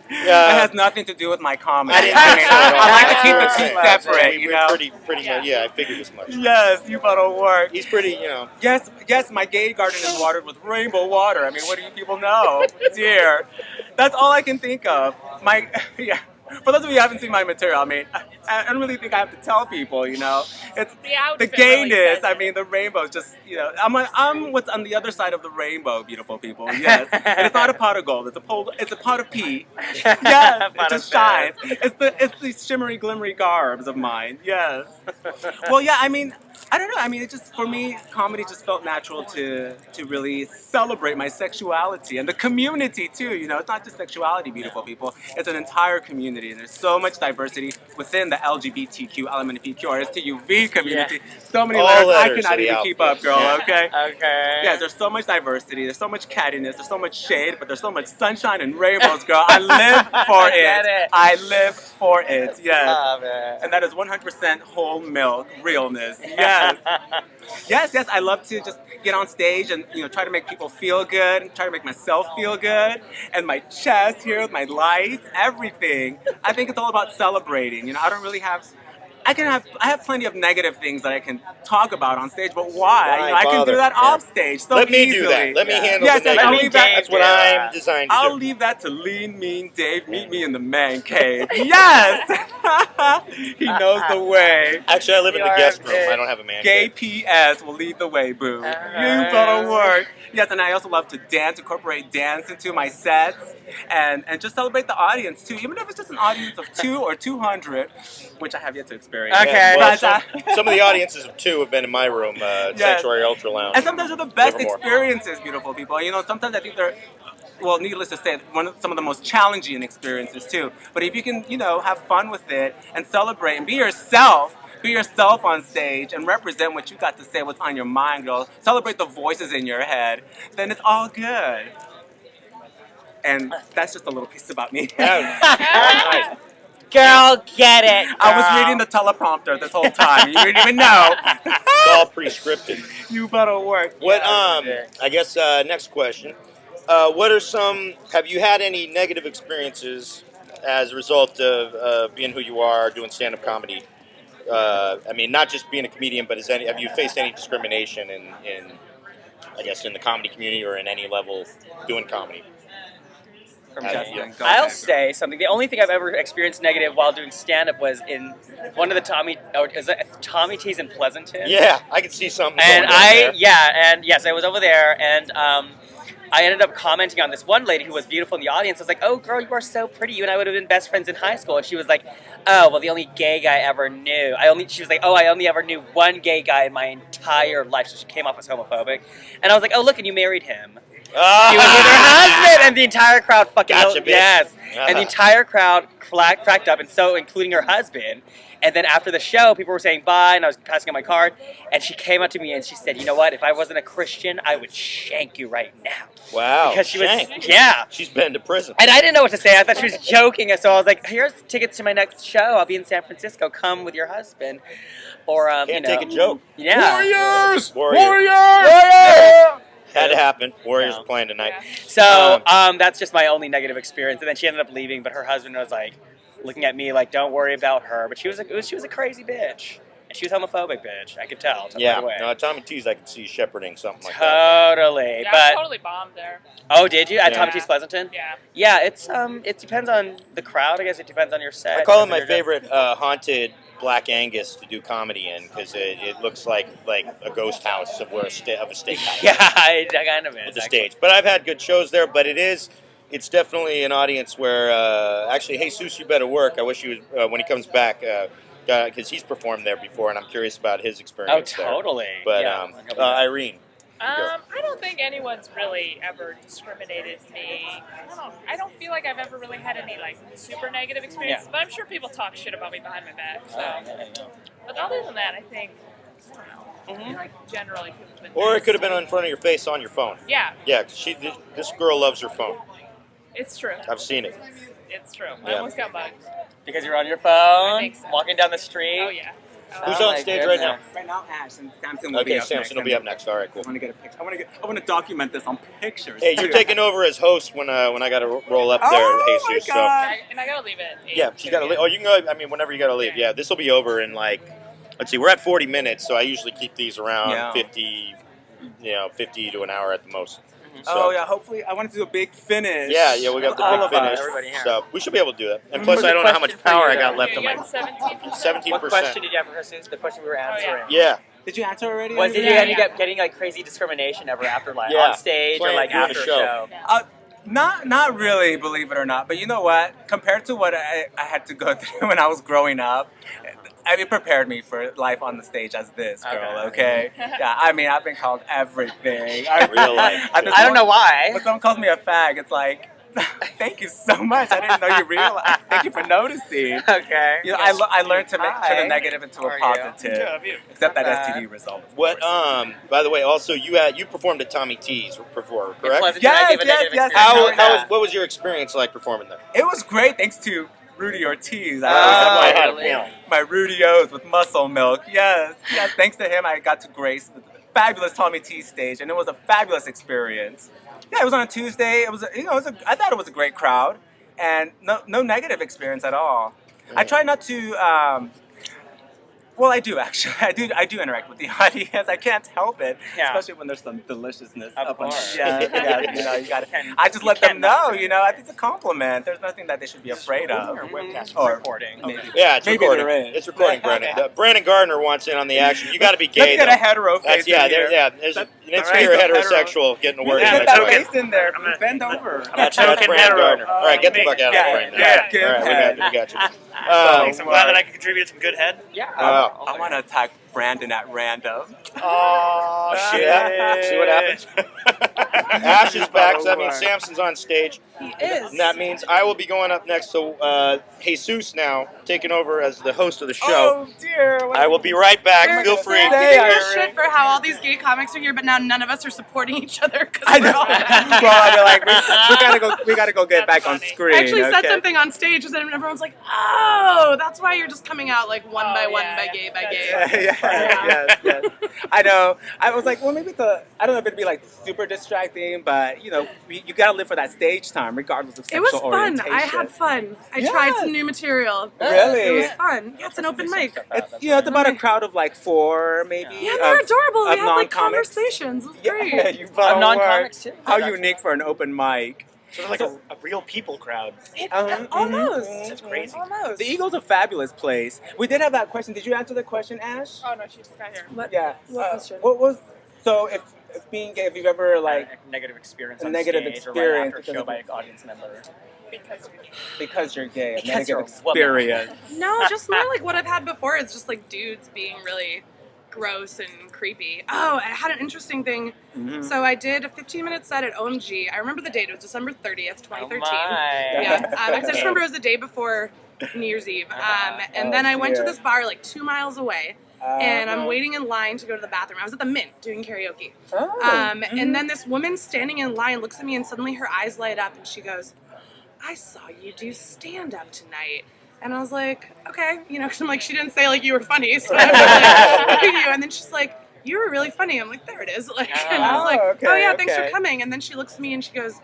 It has nothing to do with my comedy. I didn't think so at all. I like to keep the two separate, you know? Pretty yeah, I figured as much. Yes, you better work. He's pretty, you know. Yes, my gay garden is watered with rainbow water. I mean, what do you people know? Dear. That's all I can think of. For those of you who haven't seen my material, I mean, I don't really think I have to tell people, you know. It's the gayness. I mean, the rainbow is just, you know, I'm what's on the other side of the rainbow, beautiful people. Yes, and it's not a pot of gold. It's a pot of pee. Yes, it just shines. It's the shimmery, glimmery garbs of mine. Yes. Well, yeah. I mean, I don't know. I mean, it just, for me, comedy just felt natural to really celebrate my sexuality and the community too. You know, it's not just sexuality, beautiful people. It's an entire community, and there's so much diversity within the LGBTQ, LMNTQ, community. So many letters I cannot even keep up, girl. Okay. Okay. Yes, there's so much diversity. There's so much cattiness. There's so much shade, but there's so much sunshine and rainbows, girl. I live for it. I live for it. Yes. Love it. And that is 100% whole milk realness. Yes. Yes, I love to just get on stage and, you know, try to make people feel good, and try to make myself feel good, and my chest here with my lights, everything. I think it's all about celebrating. You know, I don't really have. I have plenty of negative things that I can talk about on stage, but why? You know, I can do that off stage so Let me easily. do that. Let me handle yes, the negative. That's what I'm designed to do. I'll leave that to Lean Mean Dave. Meet me in the man cave. Yes! He knows the way. Actually, I live in the guest room. I don't have a man Gay cave. PS will lead the way, boo. You better work. Yes, and I also love to dance, incorporate dance into my sets, and just celebrate the audience too, even if it's just an audience of 2 or 200, which I have yet to experience. Okay. Yeah, well, some of the audiences of 2 have been in my room, Sanctuary Ultra Lounge. And sometimes they're the best experiences, beautiful people. You know, sometimes I think they're, well, needless to say, some of the most challenging experiences too. But if you can, you know, have fun with it and celebrate and be yourself on stage and represent what you got to say, what's on your mind, girl. Celebrate the voices in your head. Then it's all good. And that's just a little piece about me. Nice. Girl, get it. Girl. I was reading the teleprompter this whole time. You didn't even know. It's all pre-scripted. You better work. What? I guess next question. What are some? Have you had any negative experiences as a result of being who you are, doing stand-up comedy? I mean, not just being a comedian, but have you faced any discrimination in I guess, in the comedy community or in any level doing comedy? I'll say something. The only thing I've ever experienced negative while doing stand-up was in one of the Tommy T's in Pleasanton. Yeah, I could see something. And yes, I was over there, and I ended up commenting on this one lady who was beautiful in the audience. I was like, "Oh, girl, you are so pretty. You and I would have been best friends in high school." And she was like, "Oh, well, the only gay guy I ever knew." She was like, "Oh, I only ever knew one gay guy in my entire life." So she came off as homophobic, and I was like, "Oh, look, and you married him." She was with her husband, and the entire crowd fucking Gotcha, bitch. yes, Uh-huh. and the entire crowd cracked up, and so including her husband. And then after the show, people were saying bye, and I was passing out my card, and she came up to me and she said, "You know what? If I wasn't a Christian, I would shank you right now." Wow. Because she was, Shank. yeah. She's been to prison. And I didn't know what to say. I thought she was joking, and so I was like, "Here's tickets to my next show. I'll be in San Francisco. Come with your husband." Or Can't take a joke. Yeah. Warriors! Warriors! Had to happen. Warriors are playing tonight. So that's just my only negative experience. And then she ended up leaving, but her husband was like looking at me like, "Don't worry about her." But she was a crazy bitch, and she was homophobic bitch. I could tell. Yeah. Right away. No, Tommy T's, I could see shepherding something like that. Totally. Yeah, But I totally bombed there. oh, did you at Yeah. Tommy T's Pleasanton? Yeah. Yeah, it depends on the crowd. I guess it depends on your set. I call him Depends on my your- favorite haunted Black Angus to do comedy in because it looks like a ghost house of a steakhouse. Yeah, it kind of is. With the actually. stage. But I've had good shows there, but it's definitely an audience where, actually, Jesus, you better work. I wish he was, when he comes back, because he's performed there before, and I'm curious about his Oh, experience there. totally. But, yeah. Irene. I don't think anyone's really ever discriminated me. I don't feel like I've ever really had any like super negative experiences, but I'm sure people talk shit about me behind my back. So. But other than that, I think I don't know. Like generally, people have been Or nice. it could have been in front of your face on your phone. Yeah, Yeah, 'cause this girl loves her phone. it's true. I've seen it. It's true. I Yeah. almost got bugged. Because you're on your phone, think so. walking down the street. Oh yeah. Who's Oh on my stage right now? goodness. Right now, Ash and Sampson will be Okay, up next. Samson will be up next. All right, I cool. want to get a picture. I want to document this on pictures. Hey, you're too. taking over as host when I got to roll up there, Oh my Jesus. God. And I gotta leave it. So yeah, she's got to leave. Oh, you can go. I mean, whenever you got to leave. Yeah, this will be over in like. Let's see, we're at 40 minutes, so I usually keep these around 50 to an hour at the most. So, Oh yeah, hopefully I wanted to do a big finish. Yeah, we got the All big of us, finish. everybody here. So we should be able to do that. And plus, What's I the don't know how question much for power you, I got though? left You on my got 17%. 17%. What question did you have for Jesus? The question we were answering. Yeah. Did you answer already? Was did you Anybody? end up getting like crazy discrimination ever after like Yeah. on stage or Playing- like doing after a a show. show? Not really, believe it or not. But you know what? Compared to what I had to go through when I was growing up, it prepared me for life on the stage as this girl. Okay. Yeah. I mean, I've been called everything. Real life. I don't know why. When someone calls me a fag, it's like, thank you so much. I didn't know you realized. Thank you for noticing. Okay. You know, I learned to turn Hi. a negative into How a are positive. you? Except that Not STD result. Of What? course. By the way, also you performed at Tommy T's before, correct? Pleasant, Yes, I gave a yes, negative yes. experience. What was your experience like performing there? It was great, thanks to Rudy Ortiz. I Oh, always have really? my Rudy O's with muscle milk. Yes, thanks to him, I got to grace the fabulous Tommy T stage, and it was a fabulous experience. Yeah, it was on a Tuesday. It was, I thought it was a great crowd, and no negative experience at all. I try not to. Well, I do actually. I do interact with the audience. I can't help it, Yeah. especially when there's some deliciousness Of up on. course. Yeah, you got to. Can- I just you let them cannot know. I think it's a compliment. There's nothing that they should be afraid of. Or webcast Or- recording. Maybe. Yeah, it's Maybe recording. there is. It's recording, Brandon. Brandon Garner wants in on the action. You got to be gay. Let's get though. a hetero face. That's, in here. Let's all hear right, a so heterosexual getting a word Get in. that That's face in there. Bend over. That's Token Brandon hetero. Garner. All right, get the fuck out of the frame now. Yeah, All right, we got you. Thanks. I'm glad that I could contribute some good head. Yeah. Wow. I want to attack Brandon at random. Oh, See that? See what happens? Ash is back, so that means Samson's on stage. He is. And that means I will be going up next. So Jesus now taking over as the host of the show. Oh dear. I will be right back. We're Feel free. so Say, giving us Irene. shit for how all these gay comics are here, but now none of us are supporting each other because I we're know. all. Well, I mean, like we gotta go get That's back on funny. screen. I actually said okay? something on stage, and then everyone's like, "Oh, that's why you're just coming out like one by one, yeah, by yeah. gay, by That's gay." Yeah, yes. I know. I was like, well, maybe I don't know if it'd be like super distracting, but you gotta live for that stage time, regardless of It sexual was fun. orientation. I had fun. I Yeah. tried some new material. Really? It was fun. Yeah, it's an open mic. It's it's about a crowd of like 4, maybe. Yeah, they're of- adorable. We of had like non-comics. conversations. It was Yeah, great. you Of non-comics too. How unique for an open mic. So they're like a real people crowd. Almost. That's crazy. Almost. The Eagle's a fabulous place. We did have that question. Did you answer the question, Ash? Oh no, she just got here. What? Yeah. What question? What was so if being gay? If you've ever like a negative experience a on negative stage experience or right after a because show of- by an audience member. Because you're gay. because you're gay, a Because you're negative a woman. experience. No, just more like what I've had before is just like dudes being really gross and creepy. Oh, I had an interesting thing. So I did a 15-minute set at OMG. I remember the date. It was December 30th, 2013. Yeah. I just remember it was the day before New Year's Eve. And then I went to this bar like 2 miles away. And I'm waiting in line to go to the bathroom. I was at the Mint doing karaoke. And then this woman standing in line looks at me and suddenly her eyes light up and she goes, I saw you do stand-up tonight. And I was like, okay, you know, 'cause I'm like, she didn't say like you were funny, so I'm like, you. And then she's like, you were really funny. I'm like, there it is. Like, and I was like, oh yeah, thanks for coming. And then she looks at me and she goes,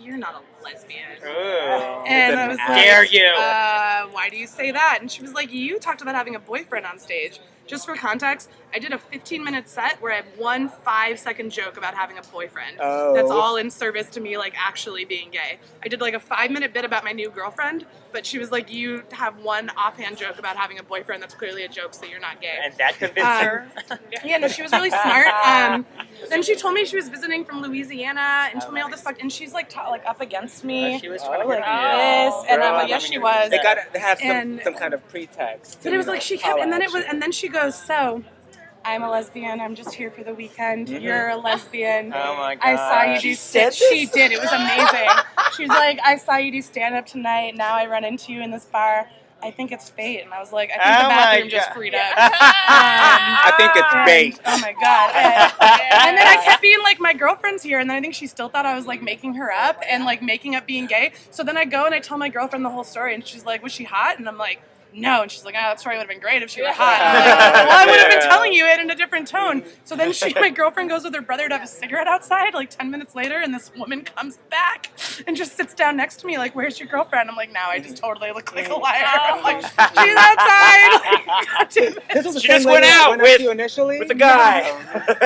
you're not a lesbian. And I was like, dare you? Why do you say that? And she was like, you talked about having a boyfriend on stage. Just for context, I did a 15-minute set where I had one 5-second joke about having a boyfriend. That's all in service to me, like, actually being gay. I did, like, a 5-minute bit about my new girlfriend, but she was like, you have one offhand joke about having a boyfriend that's clearly a joke, so you're not gay. And that convinced her? Yeah, no, she was really smart. Then she told me she was visiting from Louisiana and told me all this stuff, and she's, like, up against me. She was trying to like get this, and I'm like, yes, she was. They gotta have some kind of pretext. But it was like she kept, and then she goes, so, I'm a lesbian. I'm just here for the weekend. You're a lesbian. Oh my god! I saw you do. She did. It was amazing. She was like, I saw you do stand up tonight. Now I run into you in this bar. I think it's fate. And I was like, I think the bathroom just freed up. I think it's bait. Oh my god. And then I kept being like, my girlfriend's here, and then I think she still thought I was like making her up and like making up being gay. So then I go and I tell my girlfriend the whole story, and she's like, was she hot? And I'm like, no. And she's like, that story would have been great if she were hot. And I'm like, well, I would have been telling you it in a different tone. So then my girlfriend goes with her brother to have a cigarette outside like 10 minutes later, and this woman comes back and just sits down next to me like, where's your girlfriend? I'm like, now I just totally look like a liar. I'm like, she's outside. She just went out with you initially? With a guy.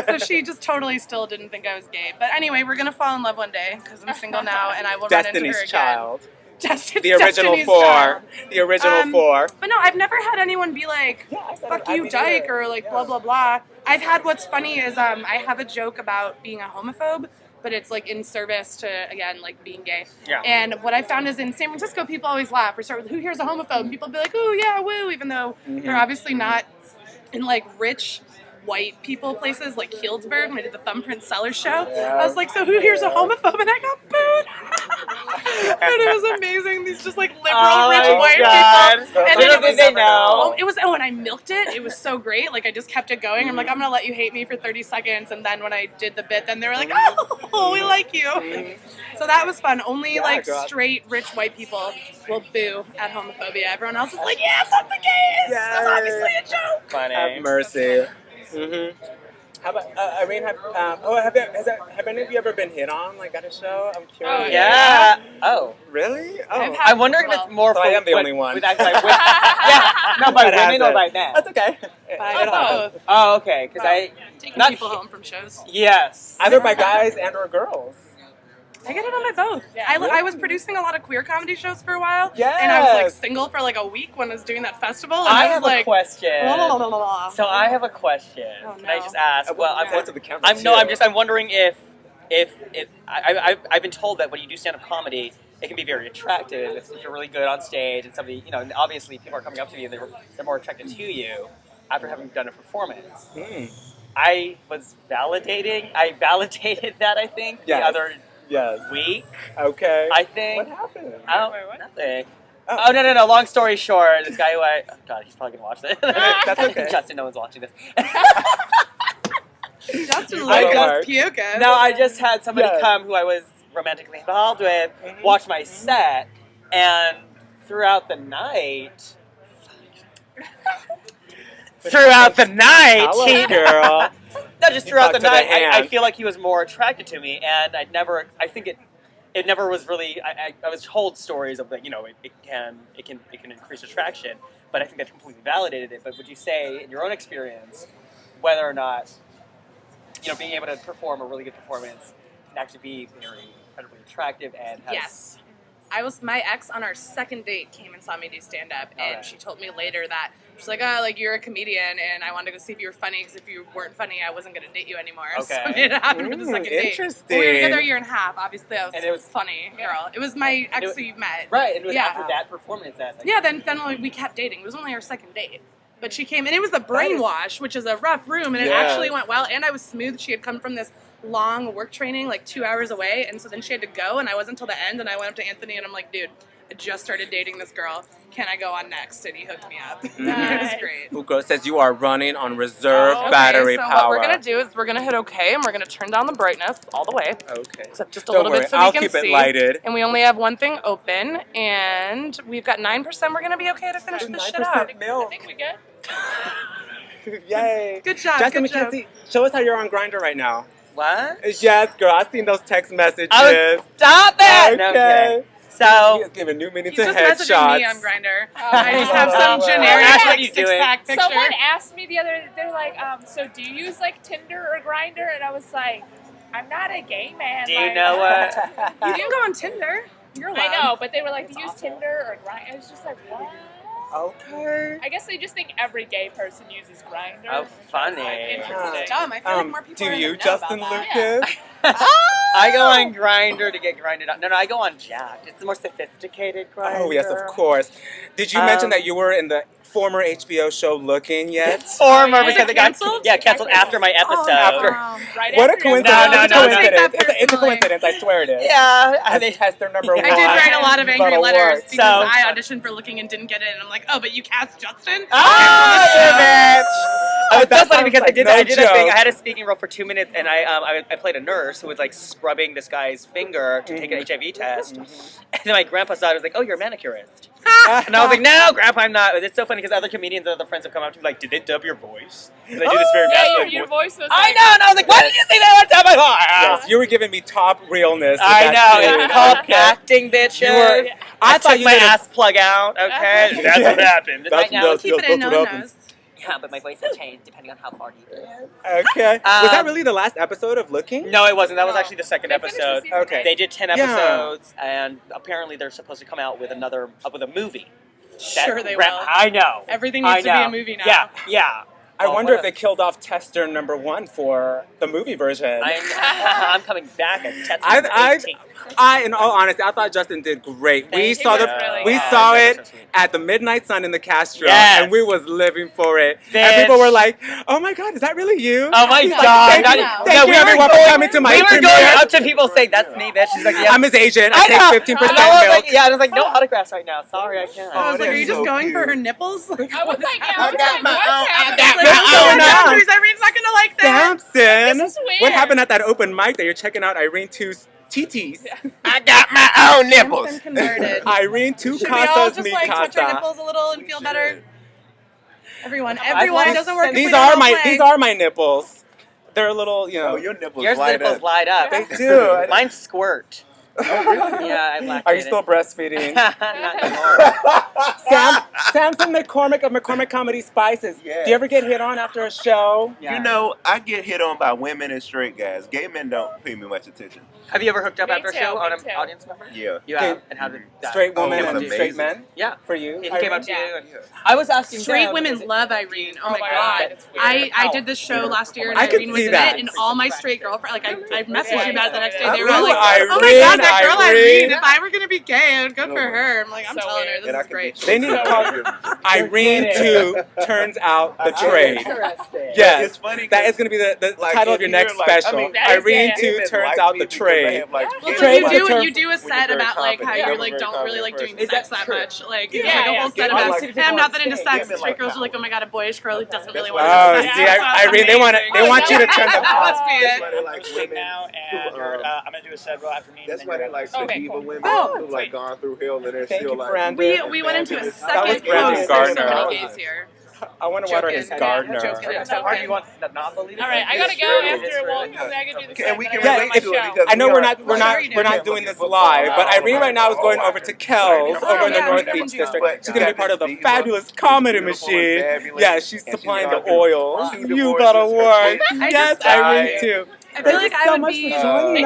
So she just totally still didn't think I was gay. But anyway, we're going to fall in love one day because I'm single now, and I will run into her again. Child. The original four. The original four. But no, I've never had anyone be like, fuck you, dyke, or like blah, blah, blah. I've had what's funny is I have a joke about being a homophobe, but it's like in service to, again, like being gay. Yeah. And what I found is in San Francisco, people always laugh or start with, who here's a homophobe? People be like, oh, yeah, woo, even though they're obviously not in like rich white people places like Healdsburg when I did the Thumbprint Sellers show. I was like, so who here's a homophobe? And I got booed. And it was amazing. These just like liberal, rich white people. And then they know. And I milked it. It was so great. Like I just kept it going. I'm like, I'm gonna let you hate me for 30 seconds. And then when I did the bit, then they were like, oh, we like you. So that was fun. Only like straight, rich white people will boo at homophobia. Everyone else is like, yeah, fuck the gays. That's obviously a joke. Funny. Have mercy. How about Irene? Have any of you ever been hit on like at a show? I'm curious. Oh, yeah. Oh, really? Oh, I wonder if it's more. So I am the only one. Yeah, not by women or by men. That's okay. By both. Oh, okay. Because Taking people home from shows. Yes. Either by guys and or girls. I get it on my both. Yeah. I was producing a lot of queer comedy shows for a while. Yes. And I was like single for like a week when I was doing that festival. And I was have like, a question. So I have a question. Oh, Can I just ask? Well, I'm I'm wondering if I've been told that when you do stand-up comedy, it can be very attractive if you're really good on stage and somebody, obviously people are coming up to you and they're more attracted to you after having done a performance. I validated that, I think, the other week. Okay. I think. What happened? Nothing. Oh, no. Long story short, this guy who God, he's probably going to watch this. That's okay. Justin, no one's watching this. Justin loves Pioca. No, I just had somebody come who I was romantically involved with, watch my set, and throughout the night... girl. No, just throughout the night, I feel like he was more attracted to me, and I think it never was really. I was told stories of like, it can increase attraction, but I think that completely validated it. But would you say, in your own experience, whether or not being able to perform a really good performance can actually be very incredibly attractive and has... Yes. My ex on our second date came and saw me do stand-up, and she told me later that, she's like, you're a comedian, and I wanted to go see if you were funny, because if you weren't funny, I wasn't going to date you anymore. Okay. So it happened for the second date. Interesting. We were together a year and a half, obviously I was funny girl. It was my ex who you've met. Right, and it was after that performance that... Yeah, then we kept dating. It was only our second date. But she came, and it was the brainwash, which is a rough room, and it actually went well. And I was smooth. She had come from this long work training, like 2 hours away, and so then she had to go, and I wasn't until the end, and I went up to Anthony, and I'm like, dude, I just started dating this girl. Can I go on next? And he hooked me up. It was great. Ugo says you are running on reserve battery so power. what we're going to do is we're going to hit OK, and we're going to turn down the brightness all the way. Okay. Except just a Don't little worry, bit so I'll we can keep see. it lighted. And we only have one thing open, and we've got 9%. We're going to be okay to finish this shit up. I think we good. Yay. Good job, Justin good job. McKenzie, show us how you're on Grindr right now. What? Yes, girl, I've seen those text messages. Stop it! Okay. No, okay. He So, is giving new meaning He's to just messaging me on headshots. Grindr. I just have some generic Ash, what like are you doing? 6-pack picture. Someone asked me the other, they're like, so do you use like Tinder or Grindr? And I was like, I'm not a gay man. do you like, know what? You can go on Tinder. You're allowed. I know, but they were like, do you use Tinder or Grindr? I was just like, what? Okay. I guess they just think every gay person uses Grindr. Oh, funny. Interesting. It's dumb. I feel like more people Do are you, gonna know Justin about that. Lucas? I go on Grindr to get grinded up. No, I go on Jacked. It's the more sophisticated Grindr. Oh, yes, of course. Did you mention that you were in the former HBO show Looking yet? Former, Was it because it got canceled? canceled after my episode. Right What a after your- coincidence. No, It's a no, coincidence. no. It's a coincidence. I swear it is. Yeah, That's tester number one. I did write a lot of angry That'll letters work. because So- I auditioned for Looking and didn't get it, and I'm like, oh, but you cast Justin? Ah, you bitch! Oh, it's so That funny sounds because like I did no a thing. joke. I had a speaking role for 2 minutes, and I played a nurse who was like scrubbing this guy's finger to take an HIV test. And then my grandpa saw it. I was like, "Oh, you're a manicurist." And I was like, "No, grandpa, I'm not." But it's so funny because other comedians and other friends have come up to me like, "Did they dub your voice?" And they do this very Yeah, bad your voice. voice was I like, know, and I was like, "Why did you say that on top of my voice?" Yes, you were giving me top realness. with I that know. scene. It's called Okay. acting, bitches. You were- I thought took you my did a- ass plug out. Okay, that's what happened. That's- Right now, Keep it in, no one knows. yeah, but my voice has changed depending on how far deep it is. Okay. Was that really the last episode of Looking? No, it wasn't. That was No. actually the second They finished the episode. season, Okay. right? They did 10 Yeah. episodes, and apparently they're supposed to come out with a movie. Sure they That- will. I know. Everything I needs to be know. a movie now. Yeah. I Oh, wonder what if they killed off tester number one for the movie version. I'm coming back as Test I- number 18. in all honesty, I thought Justin did great. We Thank saw you. the Really we good. saw Yeah, it that's so sweet. at the Midnight Sun in the Castro, Yes. and we was living for it. Bitch. And people were like, "Oh my God, is that really you?" Oh my He's God. Like, thank no. you, No, thank we you were everyone for going- coming to my we were premiere. going up to people saying, "That's me, bitch." She's like, "Yeah." I'm his agent. I I take know. 15% And I was milk. like, yeah, and I was like, "No autographs right now. Sorry, I can't." I was like, that are you is just so going for cute. her nipples? Like, I was like, yeah, I got my own- I got like, my oh, own no, now. boundaries. Irene's not gonna like that. Samson, This is weird. what happened at that open mic that you're checking out Irene Tu's TTs? I got my own nipples. Samson converted. Irene Tu Should we all casas just mi like touch our casa. nipples a little and feel better? Everyone, I've it lost- doesn't work. if These we don't are all my play. these are my nipples. They're a little, you know. Oh, your nipples Yours light nipples up. light up. They do. Mine squirt. Yeah, I lactated. Are you still breastfeeding? Not anymore. Sampson McCormick of McCormick Comedy Spices. Yeah. Do you ever get hit on after a show? Yeah. You know, I get hit on by women and straight guys. Gay men don't pay me much attention. Have you ever hooked up Me after a too, show me on an too. audience member? Yeah. You have. And how did that? Straight women it was and straight amazing. men? Yeah. For you? He came up to Yeah. you. And I was asking Straight them, women is it- love Irene. Oh my my god. God, it's weird. I did this show last year and I could Irene was see in that. it, and all my straight girlfriends, like I messaged you about it the next day. They were Ooh, all like, "Oh my Irene, god, that girl Irene! Irene. If I were gonna be gay, I would go for her." I'm like, I'm So telling her weird. this is great. They need to call Irene Tu turns out the trade. Interesting. Yes. It's funny. That is going to be the Like, title of if your you next hear, like, I special. mean, that is- Irene yeah, Tu Women turns like out me the because they trade. have, like, Well, gay so Trade you with the do term- you do a when set you're very about like how confident. you I'm a like very don't really like confident doing person. sex Is that that much. Like Yeah, it's like a yeah. whole set I about like hey, to I'm go not on that into stage. sex. Women Straight like girls are power. like, oh my god, a boyish girl who doesn't really That's want why- Oh, to. see, Irene, they want you to turn the That must be That's it. why they like Sing women now, who and are- I'm gonna do a several after me. That's and why then they like Okay, the diva cool. women Oh, who like gone through hell and they're Thank still you, like. Brandon. We went into a That was second Brandon post. There's so Garner. many gays here. I want to water his Joking. gardener. Joking. Okay, so how do you want to not believe it? All right, I gotta go after. Well, I can do the Okay, and we segment. can I gotta relate do to my it show. because I know we we're are- not doing this live, but Irene right now is going over to Kells Oh, over in the yeah, North we Beach can do District. that. She's gonna be part of the Diva. fabulous comedy Beautiful and machine. fabulous. Yeah, she's And supplying she's the gone through oils. two You divorces, gotta her work. kids I Yes, just Irene died. too. I feel like I would be. Thanks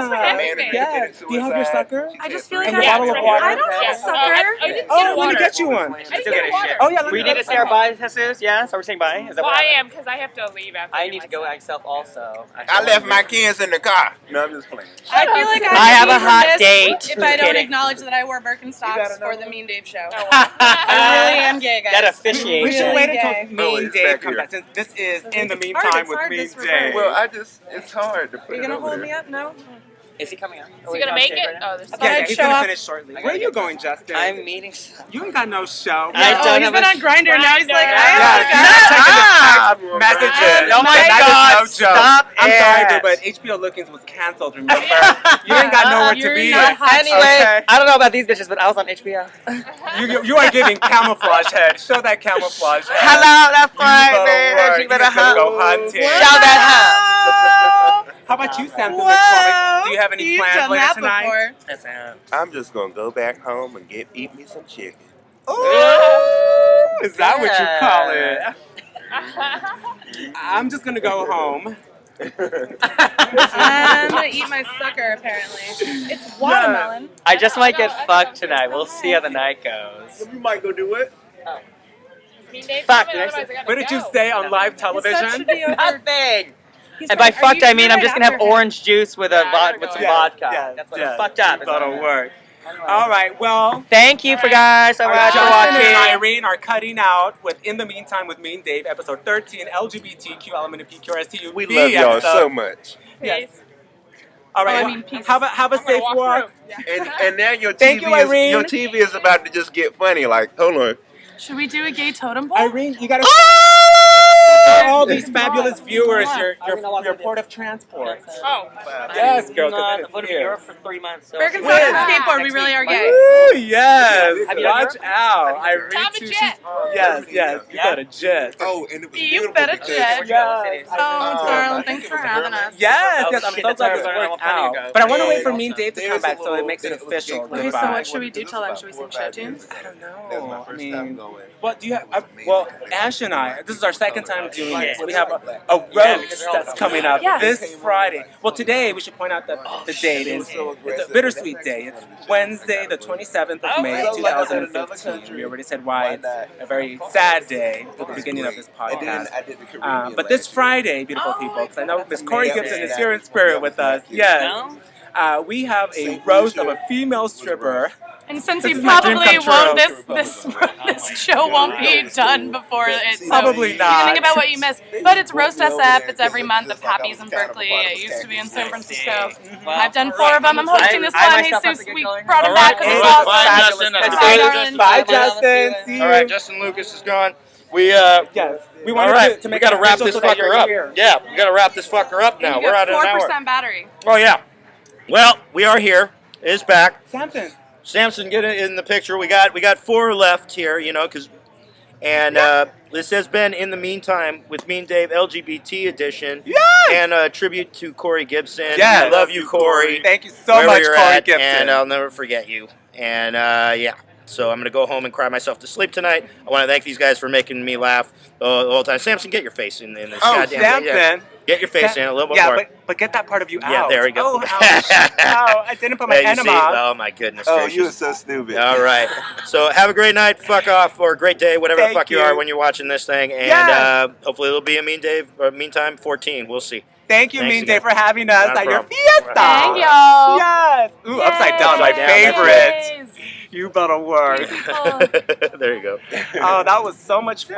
for having me. Yeah. Do you have your sucker? I just feel like And your bottle of water? I don't have a sucker. I didn't get Oh, let water. me get you one. I didn't get water. Oh, yeah, let We me need to say our bye, Jesus. Yeah, so we're saying bye. Is that Well, what I am because I have to leave after. I need to go myself also. I left my kids in the car. No, I'm just playing. I feel like I have a hot remiss date. if I don't Kidding. acknowledge that I wore Birkenstocks for the Mean Dave show. Oh, I really am gay, guys. That We officiation. should Really wait gay. until Mean it's Dave back comes here. back, since this is In the It's Meantime hard, with this Mean reverse. Dave. Well, it's hard to put Are you it gonna over hold there. me up? No. Is he coming out? Is he gonna make it? Oh, there's. I thought Yeah, I'd he's show gonna off. finish shortly. Where are you going, Justin? I'm meeting. You ain't got no show. I Oh, don't he's have been a- on Grindr now. He's like, Grindr. I Yeah, have if you're not checking the text messages. Oh my that God, is no joke. stop I'm sorry, it. dude, but HBO Lookings was canceled, remember? You ain't got nowhere to You're be. not hot. Anyway, Okay. I don't know about these bitches, but I was on HBO. You are giving camouflage head. Show that camouflage head. Hello, that's You right, better man. work. She You better just gonna go hunt. hunting. Shout that How about you, Sampson Whoa. McCormick? Do you have any You've plans done later that tonight? before. hunt. I'm just gonna go back home and eat me some chicken. Ooh, is that what you call Yeah. it? I'm just gonna go home. I'm gonna eat my sucker. Apparently, it's watermelon. I just might get fucked tonight. We'll see how the night goes. You might go do it. Fuck, Otherwise, did I say- I gotta What did you go. say on live His son television? should be over. Nothing. He's And by right. Are fucked, you- I mean I'm you're just gonna have right after him. orange juice with a Yeah, I with some gotta go. vodka. That's what I'm fucked up. That'll work. All right, well, Thank you for guys so much for Justin and watching. Irene are cutting out with In the Meantime with Mean Dave, episode 13, LGBTQ element of PQRSTU. We love y'all so much. Yes. All right, Oh, I well, mean, peace. have a I'm gonna safe walk walk. through. And now your Thank TV you, Irene. your TV is about to just get funny. Like, hold on. Should we do a gay totem pole? Irene, you gotta. For all these fabulous viewers, your port of transport. Oh. Yes, girl. 'cause I've that is lived in here. Europe for 3 months. So Birkenstocks Wait. and skateboard. We really are gay. Ooh, yes. Have you Watch ever- out. Irene Top Tu, a she's- jet. Yes, yes. You got a jet. Oh, and it was You beautiful better because- jet. Yes. Oh, darling, thanks for having us. Yes, Oh, yes, I'm shit, so that's glad how this I learned worked how funny out. you go. But I want to wait for And Mean Dave to come there's back a so it little- makes it it was official. Gateway. Okay, so Goodbye. what should we do? This Tell was them. about Should we 4 sing or show 5 tunes? years. I don't That was my know. I first mean, time going. what do you have? Amazing. Well, Ash and I, this is our second time doing this. We have a Yeah, because roast they're all that's coming up Yes. this Friday. Well, today we should point out that the date is it's a bittersweet day. It's Wednesday, the 27th of May, So, like I said, another 2015. country, We already said why it's not? a very sad day at the beginning of this And then podcast. I did the Caribbean But this last year. Friday, beautiful people, because I know Miss Corie Gipson is here in spirit with us. Yes. We have a roast of a female stripper. And since This he is my dream probably come won't, true. this show won't be done before it's Probably You not. can think about what you missed. But it's Roast SF. It's every month of Happy's in Berkeley. It used to be in San Francisco. I've done 4 of them. I'm hosting this I one. myself have Jesus, to get we going. brought him All back right, because it it's was awesome. fun, Justin. Bye, Bye, darling. Bye, Bye, Justin. Bye. See you. All right, Justin Lucas is gone. We Yes. We all wanted right. to We make got to it wrap official this so that fucker you're up. here. Yeah, we got to wrap this fucker up now. You We're got at an hour. 4% battery. Oh yeah. Well, we are here. It is back. Samson. Samson, get it in the picture. We got 4 left here, you know, and this has been In the Meantime with Mean Dave LGBT edition. Yes! And a tribute to Corie Gipson. Yes. I love you, Corey. Thank you so wherever much, you're Corie at, Gipson. And I'll never forget you. And yeah. So I'm going to go home and cry myself to sleep tonight. I want to thank these guys for making me laugh the whole time. Samson, get your face in this Oh, goddamn thing. Yeah. Samson. Get your face in a little bit Yeah, more. but get that part of you out. Yeah, there we go. Oh, ouch. Ow, I didn't put my Yeah, you see? enema. Oh, my goodness Oh, gracious. you are so stupid. All right. So have a great night, fuck off, or a great day, whatever Thank the fuck you you. are when you're watching this thing. And Yes. hopefully it'll be a Mean Dave, or Meantime 14. We'll see. Thank you, Thanks Mean again. Dave, for having us Not a at your problem. fiesta. Thank y'all. Yes. Ooh, upside down, my Upside down, favorite. You better work. There you go. Oh, that was so much fun.